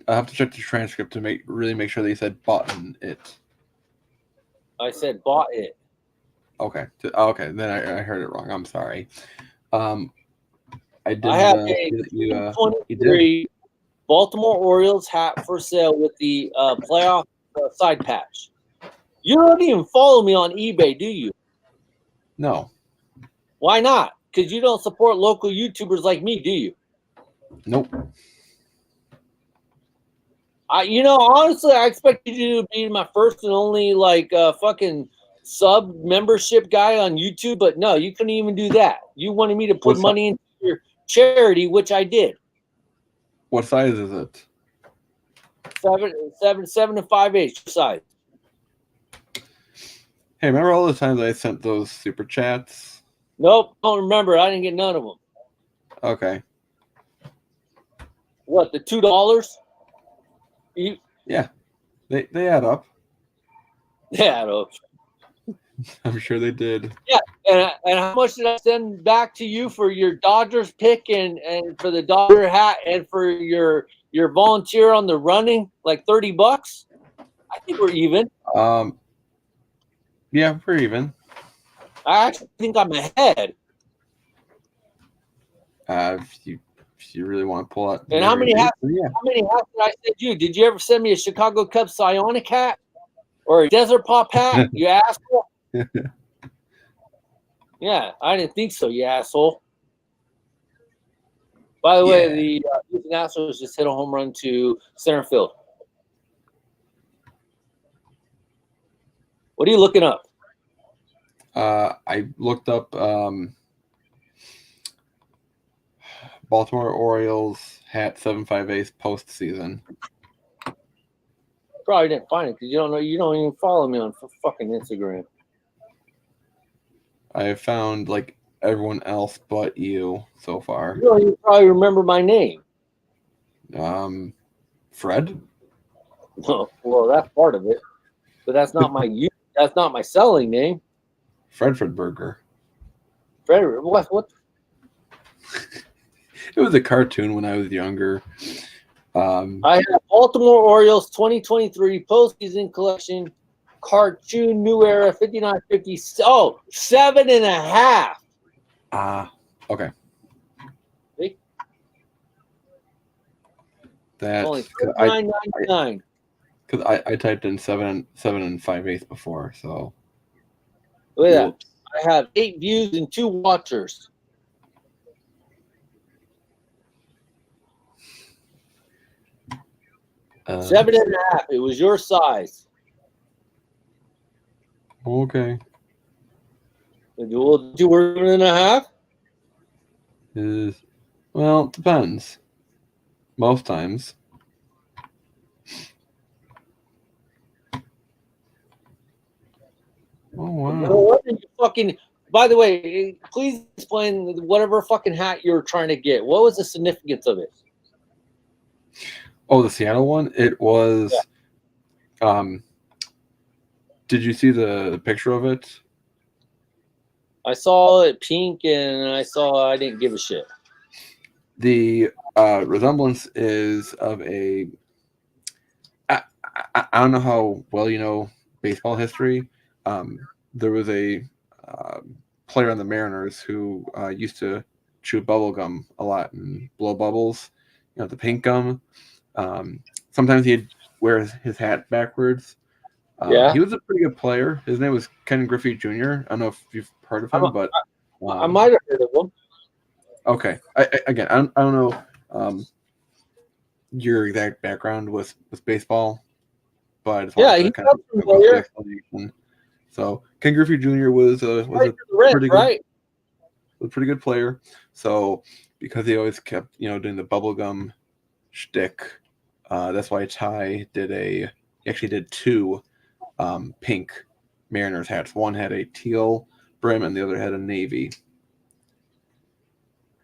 S3: have to check the transcript to really make sure that you said bought it.
S1: I said bought it.
S3: Okay. Okay. Then I heard it wrong. I'm sorry. I did.
S1: I have a 2023 Baltimore Orioles hat for sale with the playoff side patch. You don't even follow me on eBay, do you?
S3: No.
S1: Why not? Because you don't support local YouTubers like me, do you?
S3: Nope.
S1: Honestly, I expected you to be my first and only fucking sub membership guy on YouTube, but no, you couldn't even do that. You wanted me to put money into your charity, which I did.
S3: What size is it?
S1: 7 to 5/8 size.
S3: Hey, remember all the times I sent those super chats?
S1: Nope, don't remember. I didn't get none of them.
S3: Okay.
S1: What, the $2?
S3: Yeah, they add up.
S1: Yeah,
S3: I'm sure they did.
S1: Yeah, and how much did I send back to you for your Dodgers pick and for the Dodger hat and for your volunteer on the running? Like $30? I think we're even.
S3: Yeah, we're even.
S1: I actually think I'm ahead.
S3: If you really want to pull out.
S1: And how many hats? Yeah. How many hats did I send you? Did you ever send me a Chicago Cubs Psionic hat or a Desert Pop hat? You asshole. Yeah, I didn't think so, you asshole. By the way, the Houston Astros just hit a home run to center field. What are you looking up?
S3: I looked up Baltimore Orioles hat 758 postseason.
S1: Probably didn't find it because you don't even follow me on fucking Instagram.
S3: I found like everyone else but you so far.
S1: You don't even probably remember my name.
S3: Fred?
S1: Well, that's part of it. But that's not my selling name.
S3: Fredford Burger.
S1: Frederick, what?
S3: It was a cartoon when I was younger.
S1: I have Baltimore Orioles 2023 postseason collection cartoon new era 5950. Oh, 7.5.
S3: Okay.
S1: See?
S3: That's
S1: Only $39.99.
S3: because I typed in 7 5/8 before, so
S1: Look at that.
S3: whoops.
S1: I have 8 views and 2 watchers.
S3: Uh,
S1: 7.5. It was your size.
S3: Okay.
S1: Did you work 7.5?
S3: Well, it depends. Most times. Oh
S1: No
S3: wow.
S1: wonder you fucking. By the way, please explain whatever fucking hat you were trying to get. What was the significance of it?
S3: Oh, the Seattle one? It was did you see the picture of it?
S1: I saw it pink, and I didn't give a shit.
S3: The resemblance is of a I don't know how well you know baseball history. There was a player on the Mariners who used to chew bubble gum a lot and blow bubbles, the pink gum. Sometimes he'd wear his hat backwards.
S1: Yeah.
S3: He was a pretty good player. His name was Ken Griffey Jr. I don't know if you've heard of him, but
S1: I might have heard of him.
S3: okay. I don't know your exact background with baseball, but I just
S1: Yeah,
S3: wanted to
S1: he's
S3: kind of
S1: not familiar.
S3: explanation. So Ken Griffey Jr. was a pretty good,
S1: Right?
S3: a pretty good player. So because he always kept doing the bubblegum shtick, that's why Ty actually did 2 pink Mariners hats. One had a teal brim and the other had a navy.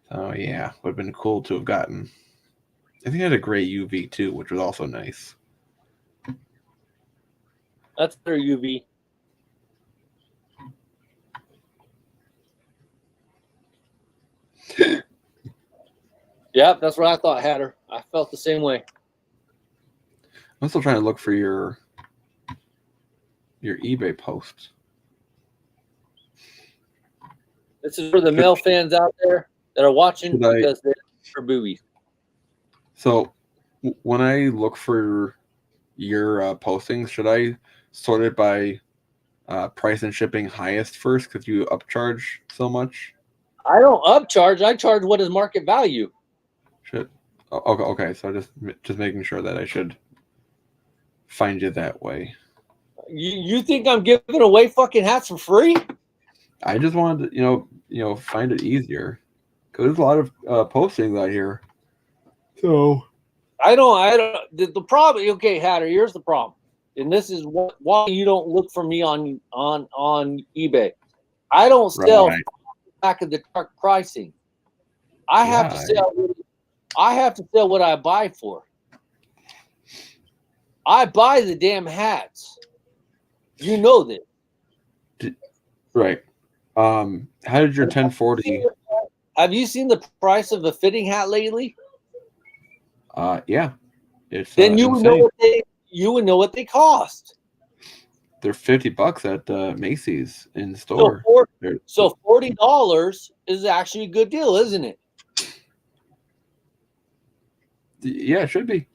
S3: So yeah, would have been cool to have gotten. I think he had a gray UV too, which was also nice.
S1: That's their UV. Yeah, that's what I thought, Hatter. I felt the same way.
S3: I'm still trying to look for your eBay post.
S1: This is for the male fans out there that are watching because they're for boobies.
S3: So when I look for your postings, should I sort it by price and shipping highest first because you upcharge so much?
S1: I don't upcharge. I charge what is market value.
S3: Okay. So just making sure that I should find you that way.
S1: You think I'm giving away fucking hats for free?
S3: I just wanted to find it easier because there's a lot of postings out here. So
S1: I don't. The problem. Okay, Hatter. Here's the problem, and this is why you don't look for me on eBay. I don't sell back of the truck pricing. I have to sell. I have to sell what I buy for. I buy the damn hats. You know that.
S3: Right. How did your 1040?
S1: Have you seen the price of a fitting hat lately?
S3: Yeah. It's
S1: then you would know what they cost.
S3: They're $50 at Macy's in store.
S1: So $40 is actually a good deal, isn't it?
S3: Yeah, it should be.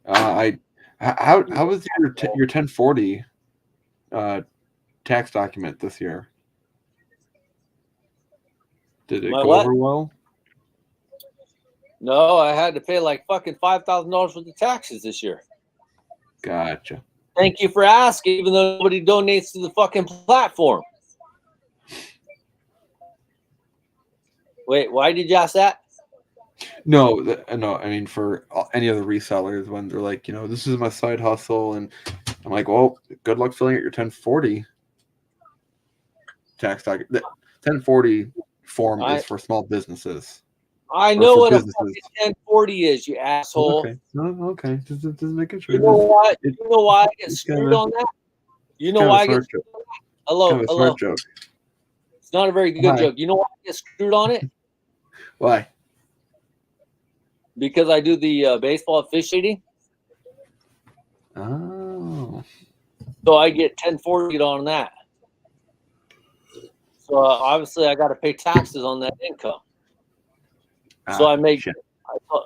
S3: How was your 1040 tax document this year? Did it go over well?
S1: No, I had to pay like fucking $5,000 for the taxes this year.
S3: Gotcha.
S1: Thank you for asking, even though nobody donates to the fucking platform. Wait, why did you ask that?
S3: No. I mean, for any other resellers, when they're like, this is my side hustle, and I'm like, well, good luck filling out your 1040 tax document. The 1040 form is for small businesses.
S1: I know what a fucking 1040 is, you asshole.
S3: Okay. No, okay. Just making sure.
S1: You know what? You know why I get screwed on that? You know why I get screwed on that? Hello.
S3: Smart joke.
S1: It's not a very good
S3: Why?
S1: joke. You know why I get screwed on it?
S3: Why?
S1: Because I do the baseball officiating.
S3: Oh.
S1: So I get 1040 on that. So obviously I got to pay taxes on that income. So I make
S3: shit.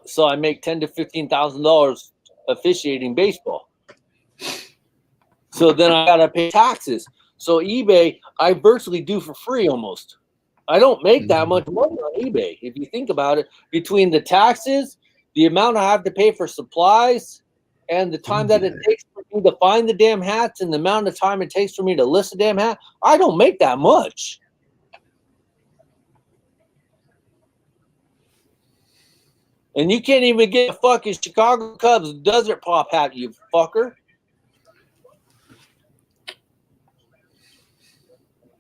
S1: so I make $10,000 to $15,000 officiating baseball. So then I got to pay taxes. So eBay I virtually do for free almost. I don't make that much money on eBay. If you think about it, between the taxes, the amount I have to pay for supplies, and the time that it takes for me to find the damn hats, and the amount of time it takes for me to list a damn hat, I don't make that much. And you can't even get a fucking Chicago Cubs Desert Pop hat, you fucker.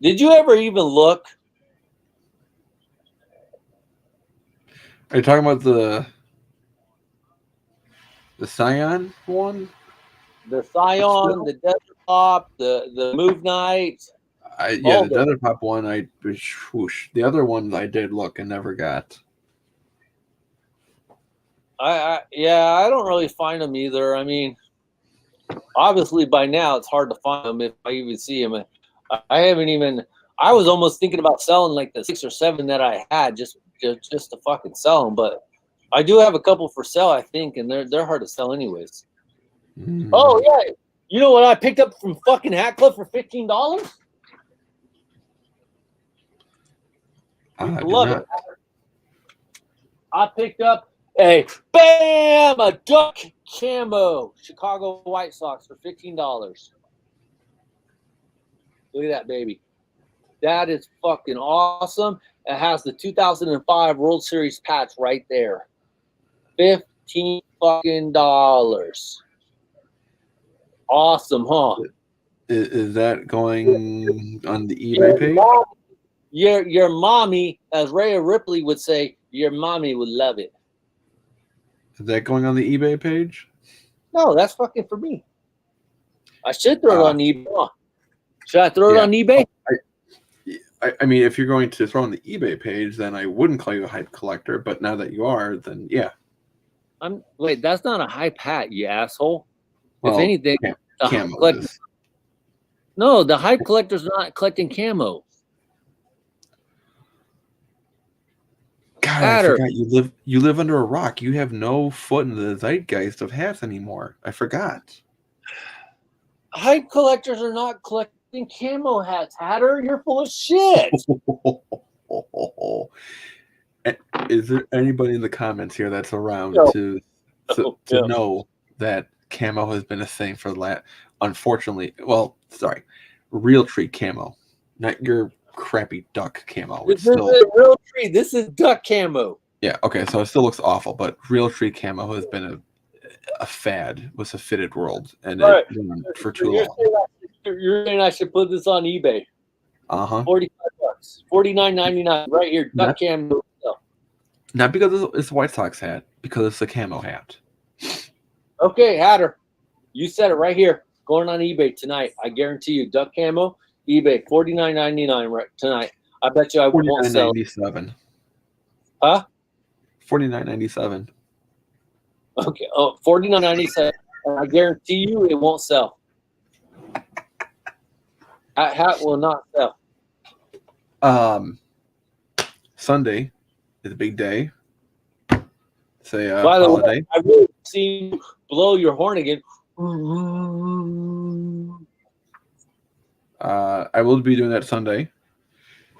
S1: Did you ever even look?
S3: Are you talking about the Scion one?
S1: The Scion, the Desert Pop, the Move Night.
S3: Yeah, the Desert Pop one. Whoosh. The other ones I did look and never got.
S1: I don't really find them either. I mean, obviously by now it's hard to find them if I even see them. I haven't even. I was almost thinking about selling like the 6 or 7 that I had just to fucking sell them. But I do have a couple for sale, I think, and they're hard to sell anyways. Oh yeah, you know what I picked up from fucking Hat Club for $15? Love it. I picked up a duck camo Chicago White Sox for $15. Look at that baby. That is fucking awesome. It has the 2005 World Series patch right there. $15 fucking dollars. Awesome, huh?
S3: Is that going on the eBay page?
S1: Your mommy, as Rhea Ripley would say, your mommy would love it.
S3: Is that going on the eBay page?
S1: No, that's fucking for me. I should throw it on eBay. Should I throw it on eBay?
S3: I mean, if you're going to throw on the eBay page, then I wouldn't call you a hype collector. But now that you are, then yeah.
S1: Wait, that's not a hype hat, you asshole.
S3: Well,
S1: if anything, the hype collector. No, the hype collector's not collecting camo.
S3: God, I forgot you live under a rock. You have no foot in the zeitgeist of hats anymore. I forgot.
S1: Hype collectors are not collecting camo hats, Hatter. You're full of shit.
S3: Is there anybody in the comments here that's around to know that camo has been a thing for the last? Unfortunately, Realtree camo, not your crappy duck camo.
S1: This is Realtree. This is duck camo.
S3: Yeah, okay, so it still looks awful, but Realtree camo has been a fad with a fitted world, and it went for too long.
S1: You're saying I should put this on eBay? $45, $49.99 right here. Duck camo.
S3: Not because it's a White Sox hat, because it's a camo hat.
S1: Okay, Hatter, you said it right here. Going on eBay tonight. I guarantee you, duck camo, eBay, $49.99 right tonight. I bet you I won't sell.
S3: $49.97.
S1: Huh?
S3: $49.97.
S1: Okay. Oh, $49.97. And I guarantee you it won't sell. That hat will not sell.
S3: Sunday is a big day. Say
S1: By the
S3: holiday.
S1: way, I really seen you blow your horn again.
S3: I will be doing that Sunday.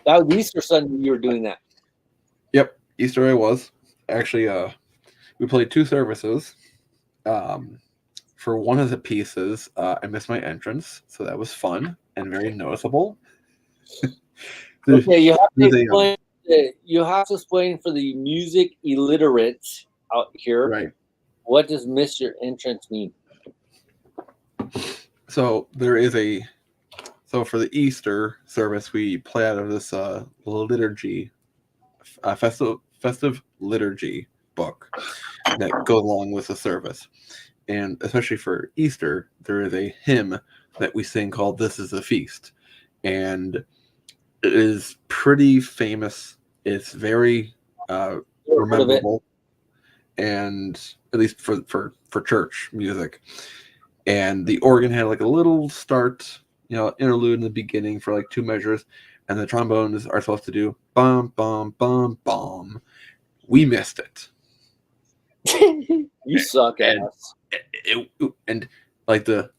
S1: That was Easter Sunday you were doing that.
S3: Yep, Easter I was. Actually, we played 2 services. For one of the pieces, I missed my entrance, so that was fun and very noticeable.
S1: Okay, you have to explain for the music illiterate out here.
S3: Right.
S1: What does miss your entrance mean?
S3: So there is for the Easter service, we play out of this liturgy, festive liturgy book that goes along with the service. And especially for Easter, there is a hymn that we sing called "This Is a Feast." And is pretty famous. It's very memorable, and at least for church music. And the organ had like a little start, interlude in the beginning for like 2 measures, and the trombones are supposed to do bum bum bum bum. We missed it.
S1: You suck ass.
S3: And like the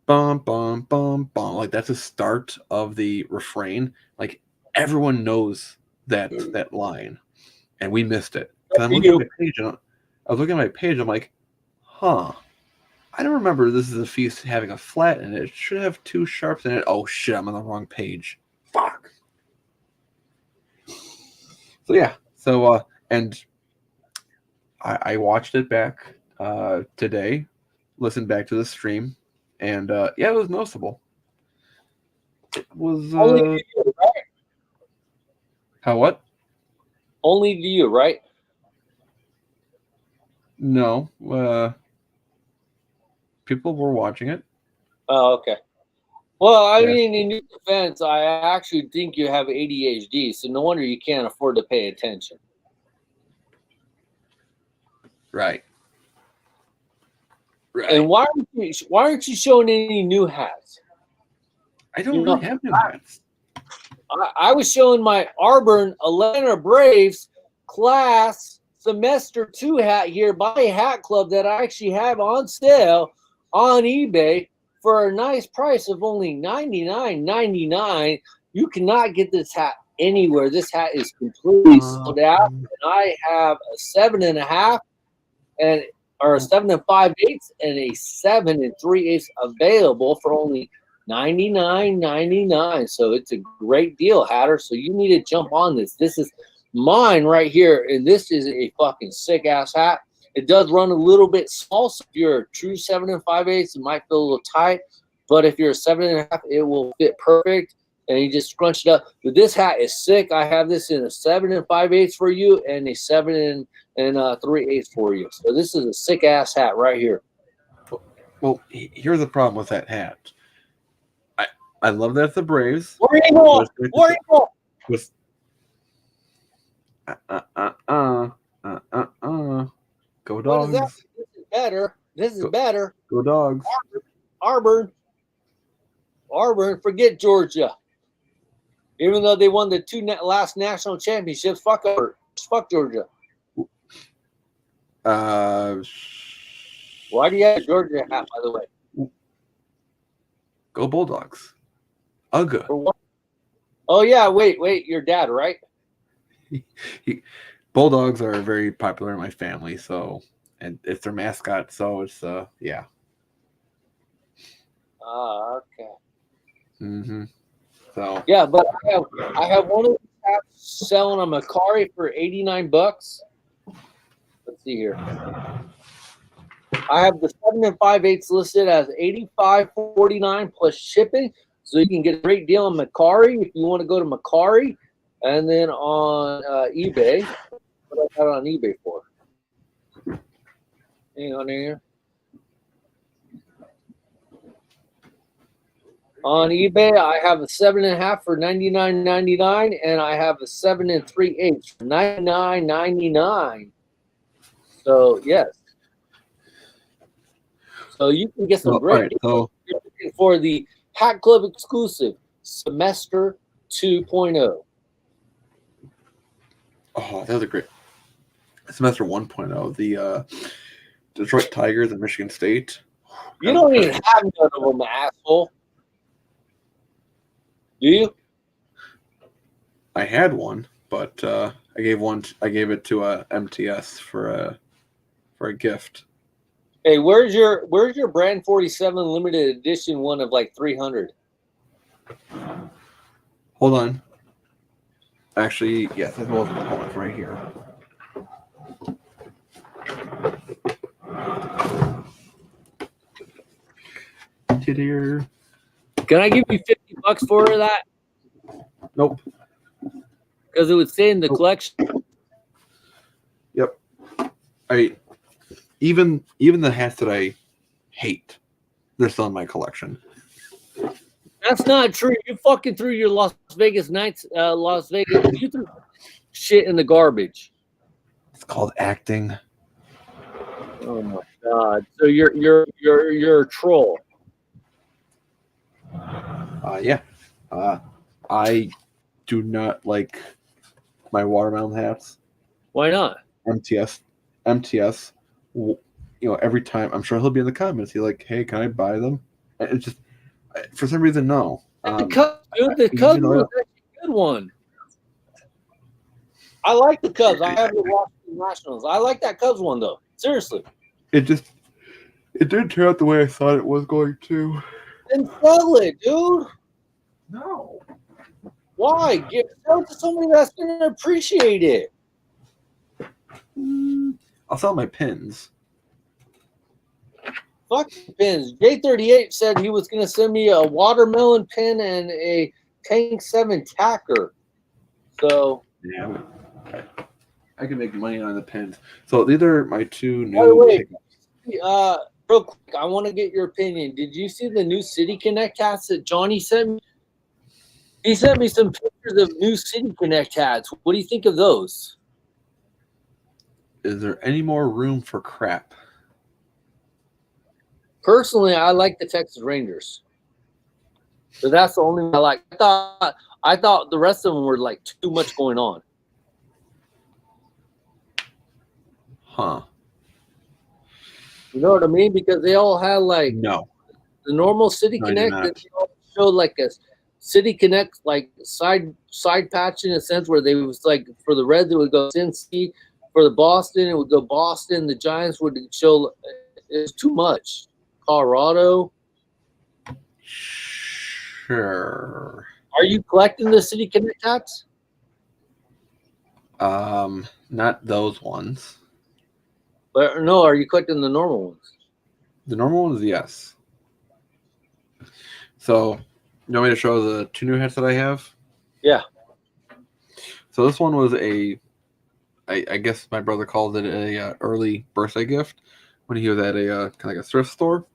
S3: bum bum bum bum, like that's the start of the refrain. Like everyone knows that line, and we missed it. I'm looking at my page, and I was looking at my page. I'm like, huh. I don't remember this is a feast having a flat in it. It should have 2 sharps in it. Oh shit, I'm on the wrong page. Fuck. So yeah. So and I watched it back today, listened back to the stream, and yeah, it was noticeable. It was
S1: Only to you, right?
S3: How what?
S1: Only to you, right?
S3: No. People were watching it.
S1: Oh, okay. Well, I mean, in your defense, I actually think you have ADHD, so no wonder you can't afford to pay attention.
S3: Right.
S1: And why aren't you showing any new hats?
S3: I don't really have new hats.
S1: I was showing my Auburn Atlanta Braves class semester 2 hat here by Hat Club that I actually have on sale on eBay for a nice price of only $99.99. You cannot get this hat anywhere. This hat is completely sold out. And I have a 7.5 or a 7 5/8 and a 7 3/8 available for only $99.99. So it's a great deal, Hatter. So you need to jump on this. This is mine right here, and this is a fucking sick ass hat. It does run a little bit small, so if you're a true 7 5/8, it might feel a little tight. But if you're a 7.5, it will fit perfect, and you just scrunch it up. But this hat is sick. I have this in a 7 5/8 for you, and a 7 3/8 for you. So this is a sick ass hat right here.
S3: Well, here's the problem with that hat. I love that it's the Braves.
S1: Where are you going? Where are you going?
S3: With Go Dogs.
S1: What is that? This is better. This is better.
S3: Go Dogs.
S1: Auburn. Forget Georgia. Even though they won the 2 last national championships, fuck Georgia. Why do you have a Georgia hat, by the way?
S3: Go Bulldogs. Ugga.
S1: Oh yeah, wait, your dad, right?
S3: Bulldogs are very popular in my family, so and it's their mascot, so it's yeah.
S1: Okay.
S3: Mm-hmm. So
S1: yeah, but I have one of these hats selling on Macari for $89. Let's see here. I have the 7 5/8 listed as $85.49 plus shipping, so you can get a great deal on Macari if you want to go to Macari, and then on eBay. What I got on eBay for? Hang on here. On eBay, I have a 7.5 for $99.99, and I have a 7 3/8 for $99.99. So yes. So you can get some great deals for the Hat Club exclusive semester 2.0.
S3: Oh, that was a great semester 1.0. The Detroit Tigers and Michigan State.
S1: You don't even have none of them, asshole. Do you?
S3: I had one, but I gave it to a MTS for a gift.
S1: Hey, where's your brand 47 limited edition one of like 300?
S3: Hold on. Actually, yes, it was right here.
S1: Can I give you $50 for that?
S3: Nope.
S1: Because it would stay in the collection.
S3: Yep. Even the hats that I hate, they're still in my collection.
S1: That's not true. You fucking threw your Las Vegas Knights, Las Vegas. You threw shit in the garbage.
S3: It's called acting.
S1: Oh my god! So you're a troll.
S3: Yeah. I do not like my watermelon hats.
S1: Why not?
S3: MTS. Every time I'm sure he'll be in the comments. He's like, "Hey, can I buy them?" And it's just for some reason, no.
S1: The Cubs, dude. The Cubs was actually a good one. I like the Cubs. I have the Washington Nationals. I like that Cubs one though. Seriously.
S3: It didn't turn out the way I thought it was going to.
S1: Then sell it, dude.
S3: No.
S1: Why? Sell it to somebody that's gonna appreciate it.
S3: I'll sell my pins.
S1: Fuck pins. J38 said he was gonna send me a watermelon pin and a Tank 7 tacker. So
S3: Yeah, I can make money on the pins. So these are my two new.
S1: by the way, real quick, I want to get your opinion. Did you see the new City Connect hats that Johnny sent me? He sent me some pictures of new City Connect hats. What do you think of those?
S3: Is there any more room for crap?
S1: Personally, I like the Texas Rangers. So that's the only one I like. I thought the rest of them were like too much going on.
S3: Huh.
S1: You know what I mean? Because they all had like
S3: No.
S1: the normal City
S3: No, I do
S1: Connect,
S3: not.
S1: and they all showed like a City Connect like side patch in a sense where they was like for the Reds it would go Cincy, for the Boston it would go Boston. The Giants would show it was too much. Colorado.
S3: Sure.
S1: Are you collecting the City Connect hats?
S3: Not those ones.
S1: But no, are you collecting the normal ones?
S3: The normal ones, yes. So, you want me to show the two new hats that I have?
S1: Yeah.
S3: So this one was I guess my brother called it a early birthday gift when he was at a kind of like a thrift store.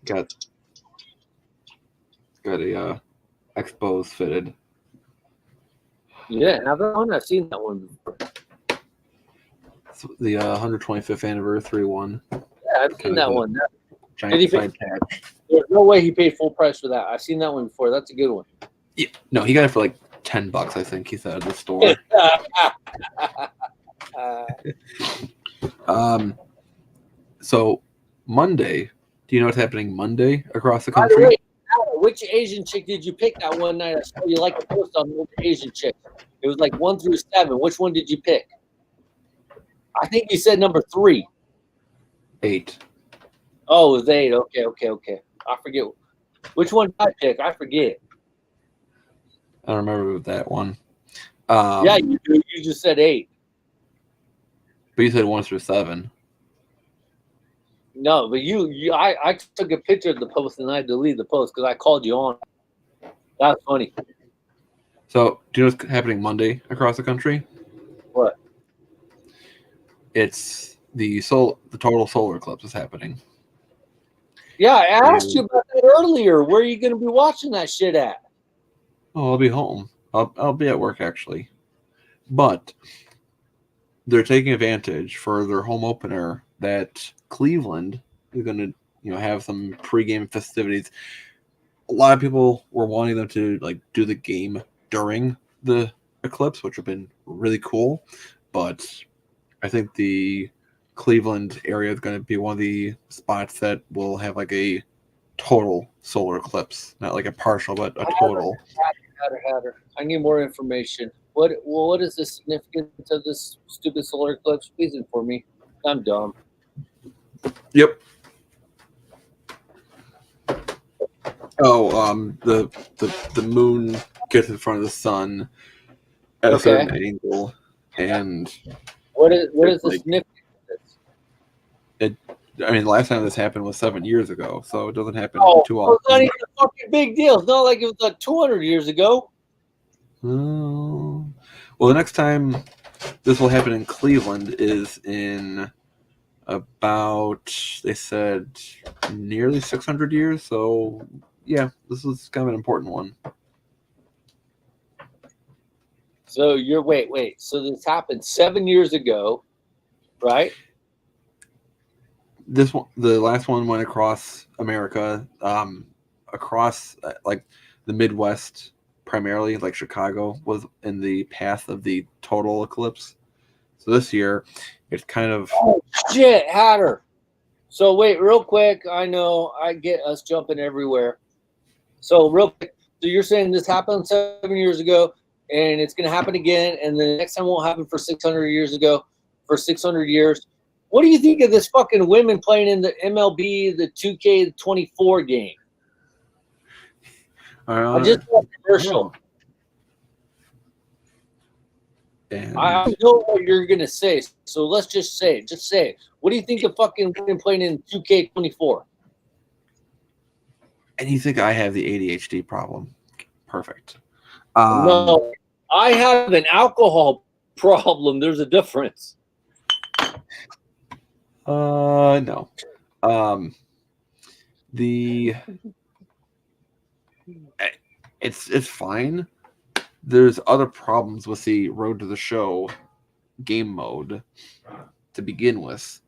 S3: Got a Expos fitted.
S1: You didn't have that one? I've seen that one before.
S3: So the 125th anniversary one.
S1: Yeah, I've seen that one.
S3: Giant side patch.
S1: There's no way he paid full price for that. I've seen that one before. That's a good one.
S3: Yeah, no, he got it for like $10. I think he said at the store. So Monday, do you know what's happening Monday across the country?
S1: By the way, which Asian chick did you pick that one night? I saw you like a post on the Asian chick. It was like 1 through 7. Which one did you pick? I think you said number 3.
S3: 8.
S1: Oh, it was 8. Okay. I forget. Which one did I pick? I forget.
S3: I don't remember that one.
S1: Yeah, you do. You just said 8.
S3: But you said 1 through 7.
S1: No, but I took a picture of the post and I deleted the post because I called you on. That's funny.
S3: So, do you know what's happening Monday across the country?
S1: What?
S3: It's the total solar eclipse is happening.
S1: Yeah, I asked you about that earlier. Where are you going to be watching that shit at?
S3: Oh, I'll be home. I'll be at work actually, but they're taking advantage for their home opener that Cleveland is going to have some pregame festivities. A lot of people were wanting them to like do the game during the eclipse, which would have been really cool, but I think the Cleveland area is going to be one of the spots that will have like a total solar eclipse, not like a partial, but a total.
S1: Hatter. I need more information. What is the significance of this stupid solar eclipse? Please inform me. I'm dumb.
S3: Yep. Oh, the moon gets in front of the sun at a certain angle, and
S1: what is the
S3: like,
S1: significance of this?
S3: I mean, the last time this happened was 7 years ago, so it doesn't happen too often.
S1: It's not even a fucking big deal. It's not like it was like 200 years ago.
S3: Well, the next time this will happen in Cleveland is in about, they said, nearly 600 years. So, yeah, this was kind of an important one.
S1: So you're wait. So this happened 7 years ago, right?
S3: This one, the last one, went across America, across like the Midwest, primarily. Like Chicago was in the path of the total eclipse. So this year, it's kind of
S1: Shit, Hatter. So wait, real quick. I know I get us jumping everywhere. So real quick. So you're saying this happened 7 years ago, and it's going to happen again, and the next time won't happen for 600 years ago, for 600 years. What do you think of this fucking women playing in the MLB, the 2K24 game? I just saw a commercial.
S3: And
S1: I know what you're gonna say, so let's just say it. Just say it. What do you think of fucking women playing in 2K24?
S3: and you think I have the ADHD problem? Perfect.
S1: No, I have an alcohol problem. There's a difference.
S3: No. The it's fine. There's other problems with the Road to the Show game mode to begin with.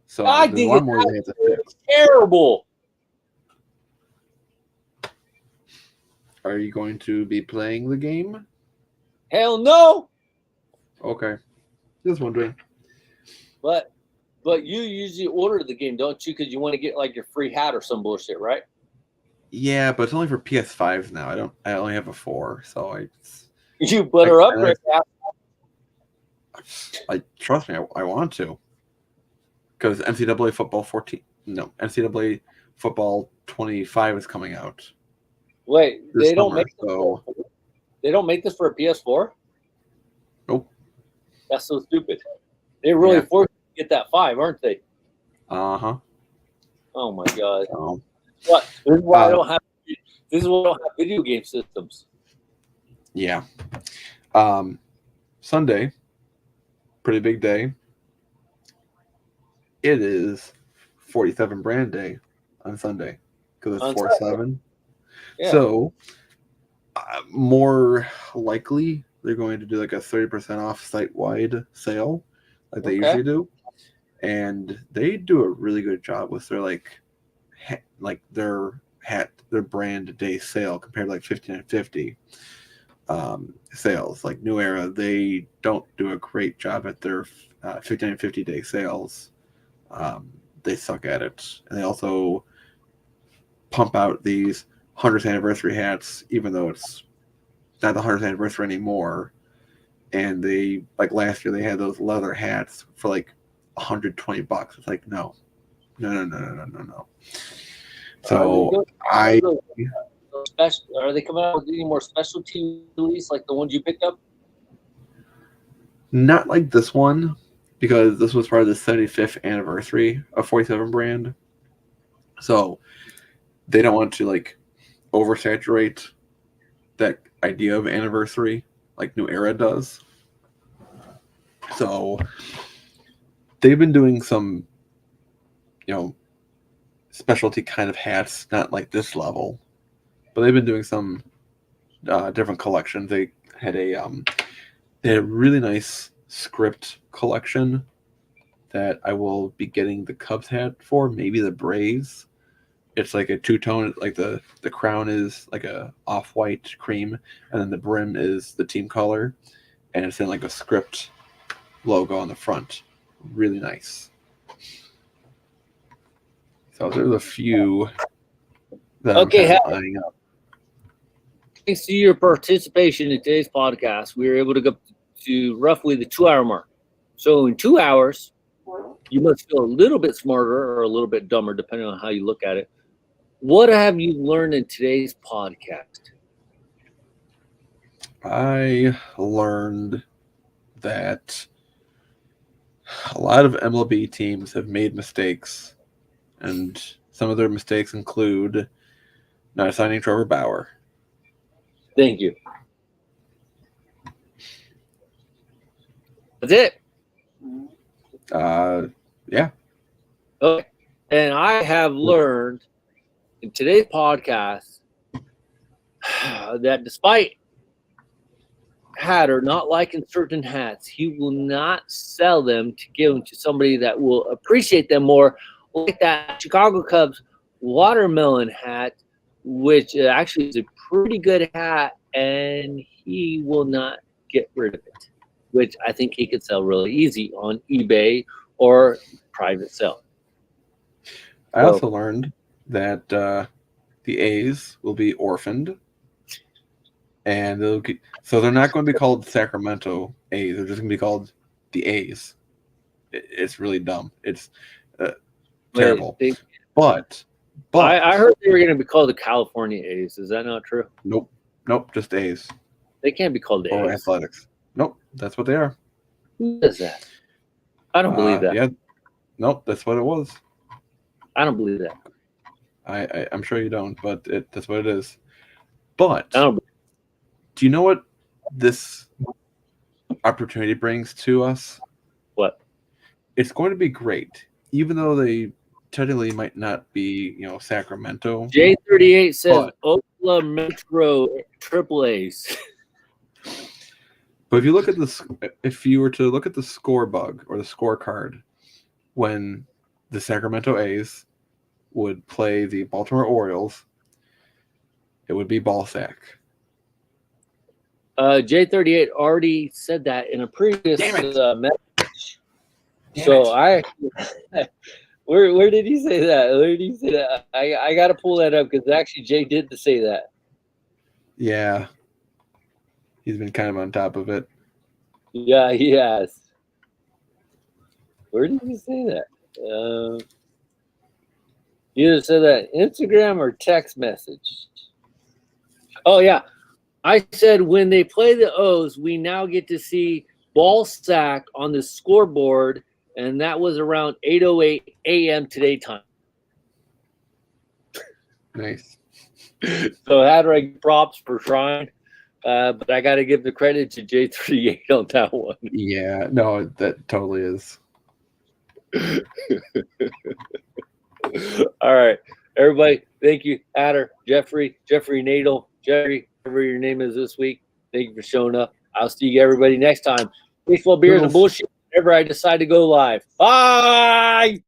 S3: So
S1: I
S3: there's a
S1: think
S3: lot more they have to fix.
S1: terrible.
S3: Are you going to be playing the game?
S1: Hell no.
S3: Okay. Just wondering.
S1: But you usually order the game, don't you? Because you want to get like your free hat or some bullshit, right?
S3: Yeah, but it's only for PS5s now. I only have a 4, so
S1: You better upgrade that.
S3: Trust me, I want to. Because NCAA football 25 is coming out.
S1: Wait,
S3: this
S1: they don't
S3: summer,
S1: make this. They don't make this for a PS4.
S3: Nope.
S1: That's so stupid. They really forced you to get that 5, aren't they?
S3: Uh-huh.
S1: Oh my god.
S3: So,
S1: What? This is why I don't have. This is why I don't have video game systems.
S3: yeah. Sunday, pretty big day. It is 47 brand day on Sunday because it's 4/7.
S1: Yeah.
S3: So, more likely they're going to do like a 30% off site-wide sale, like they usually do, and they do a really good job with their their brand day sale compared to like 5950 sales. Like New Era, they don't do a great job at their 5950 day sales. They suck at it, and they also pump out these 100th anniversary hats, even though it's not the 100th anniversary anymore. And they, like last year, they had those leather hats for like $120. It's like no. So are
S1: they coming out with any more specialty release like the ones you picked up?
S3: Not like this one, because this was part of the 75th anniversary of 47 brand. So they don't want to like oversaturate that idea of anniversary like New Era does. So they've been doing some, specialty kind of hats, not like this level, but they've been doing some different collections. They had a really nice script collection that I will be getting the Cubs hat for, maybe the Braves. It's like a two-tone, like the crown is like a off-white cream, and then the brim is the team color, and it's in like a script logo on the front. Really nice. So there's a few that I'm kind of eyeing up.
S1: Thanks to your participation in today's podcast, we were able to go to roughly the 2-hour mark. So in 2 hours, you must feel a little bit smarter or a little bit dumber, depending on how you look at it. What have you learned in today's podcast?
S3: I learned that a lot of MLB teams have made mistakes, and some of their mistakes include not signing Trevor Bauer.
S1: Thank you. That's it.
S3: Yeah.
S1: Okay. And I have learned in today's podcast that despite Hatter not liking certain hats, he will not sell them to give them to somebody that will appreciate them more, like that Chicago Cubs watermelon hat, which actually is a pretty good hat, and he will not get rid of it, which I think he could sell really easy on eBay or private sale.
S3: I also learned that the A's will be orphaned, and so they're not going to be called Sacramento A's. They're just going to be called the A's. It's really dumb. It's terrible. But
S1: I heard they were going to be called the California A's. Is that not true?
S3: Nope, just A's.
S1: They can't be called the
S3: or
S1: A's.
S3: Athletics. Nope, that's what they are.
S1: Who does that? I don't believe that.
S3: Yeah, nope, that's what it was.
S1: I don't believe that.
S3: I'm sure you don't, but that's what it is. But
S1: I don't.
S3: Do you know what this opportunity brings to us?
S1: What?
S3: It's going to be great, even though they technically might not be, Sacramento.
S1: J38 says Oklahoma Metro Triple A's.
S3: But if you look at this, if you were to look at the score bug or the scorecard when the Sacramento A's would play the Baltimore Orioles, it would be ball sack.
S1: J38 already said that in a previous message. Where did he say that? Where did he say that? I got to pull that up because actually Jay did say that.
S3: Yeah. He's been kind of on top of it.
S1: Yeah, he has. Where did he say that? He either said that Instagram or text message. Oh, yeah. I said when they play the O's, we now get to see ball sack on the scoreboard, and that was around 8:08 a.m. today time.
S3: Nice.
S1: So how do I get props for trying? But I got to give the credit to J38 on that one.
S3: Yeah, no, that totally is.
S1: All right, everybody. Thank you, Adder, Jeffrey Nadel, Jerry, whatever your name is this week. Thank you for showing up. I'll see you everybody next time. Baseball, beers, and bullshit. Whenever I decide to go live. Bye.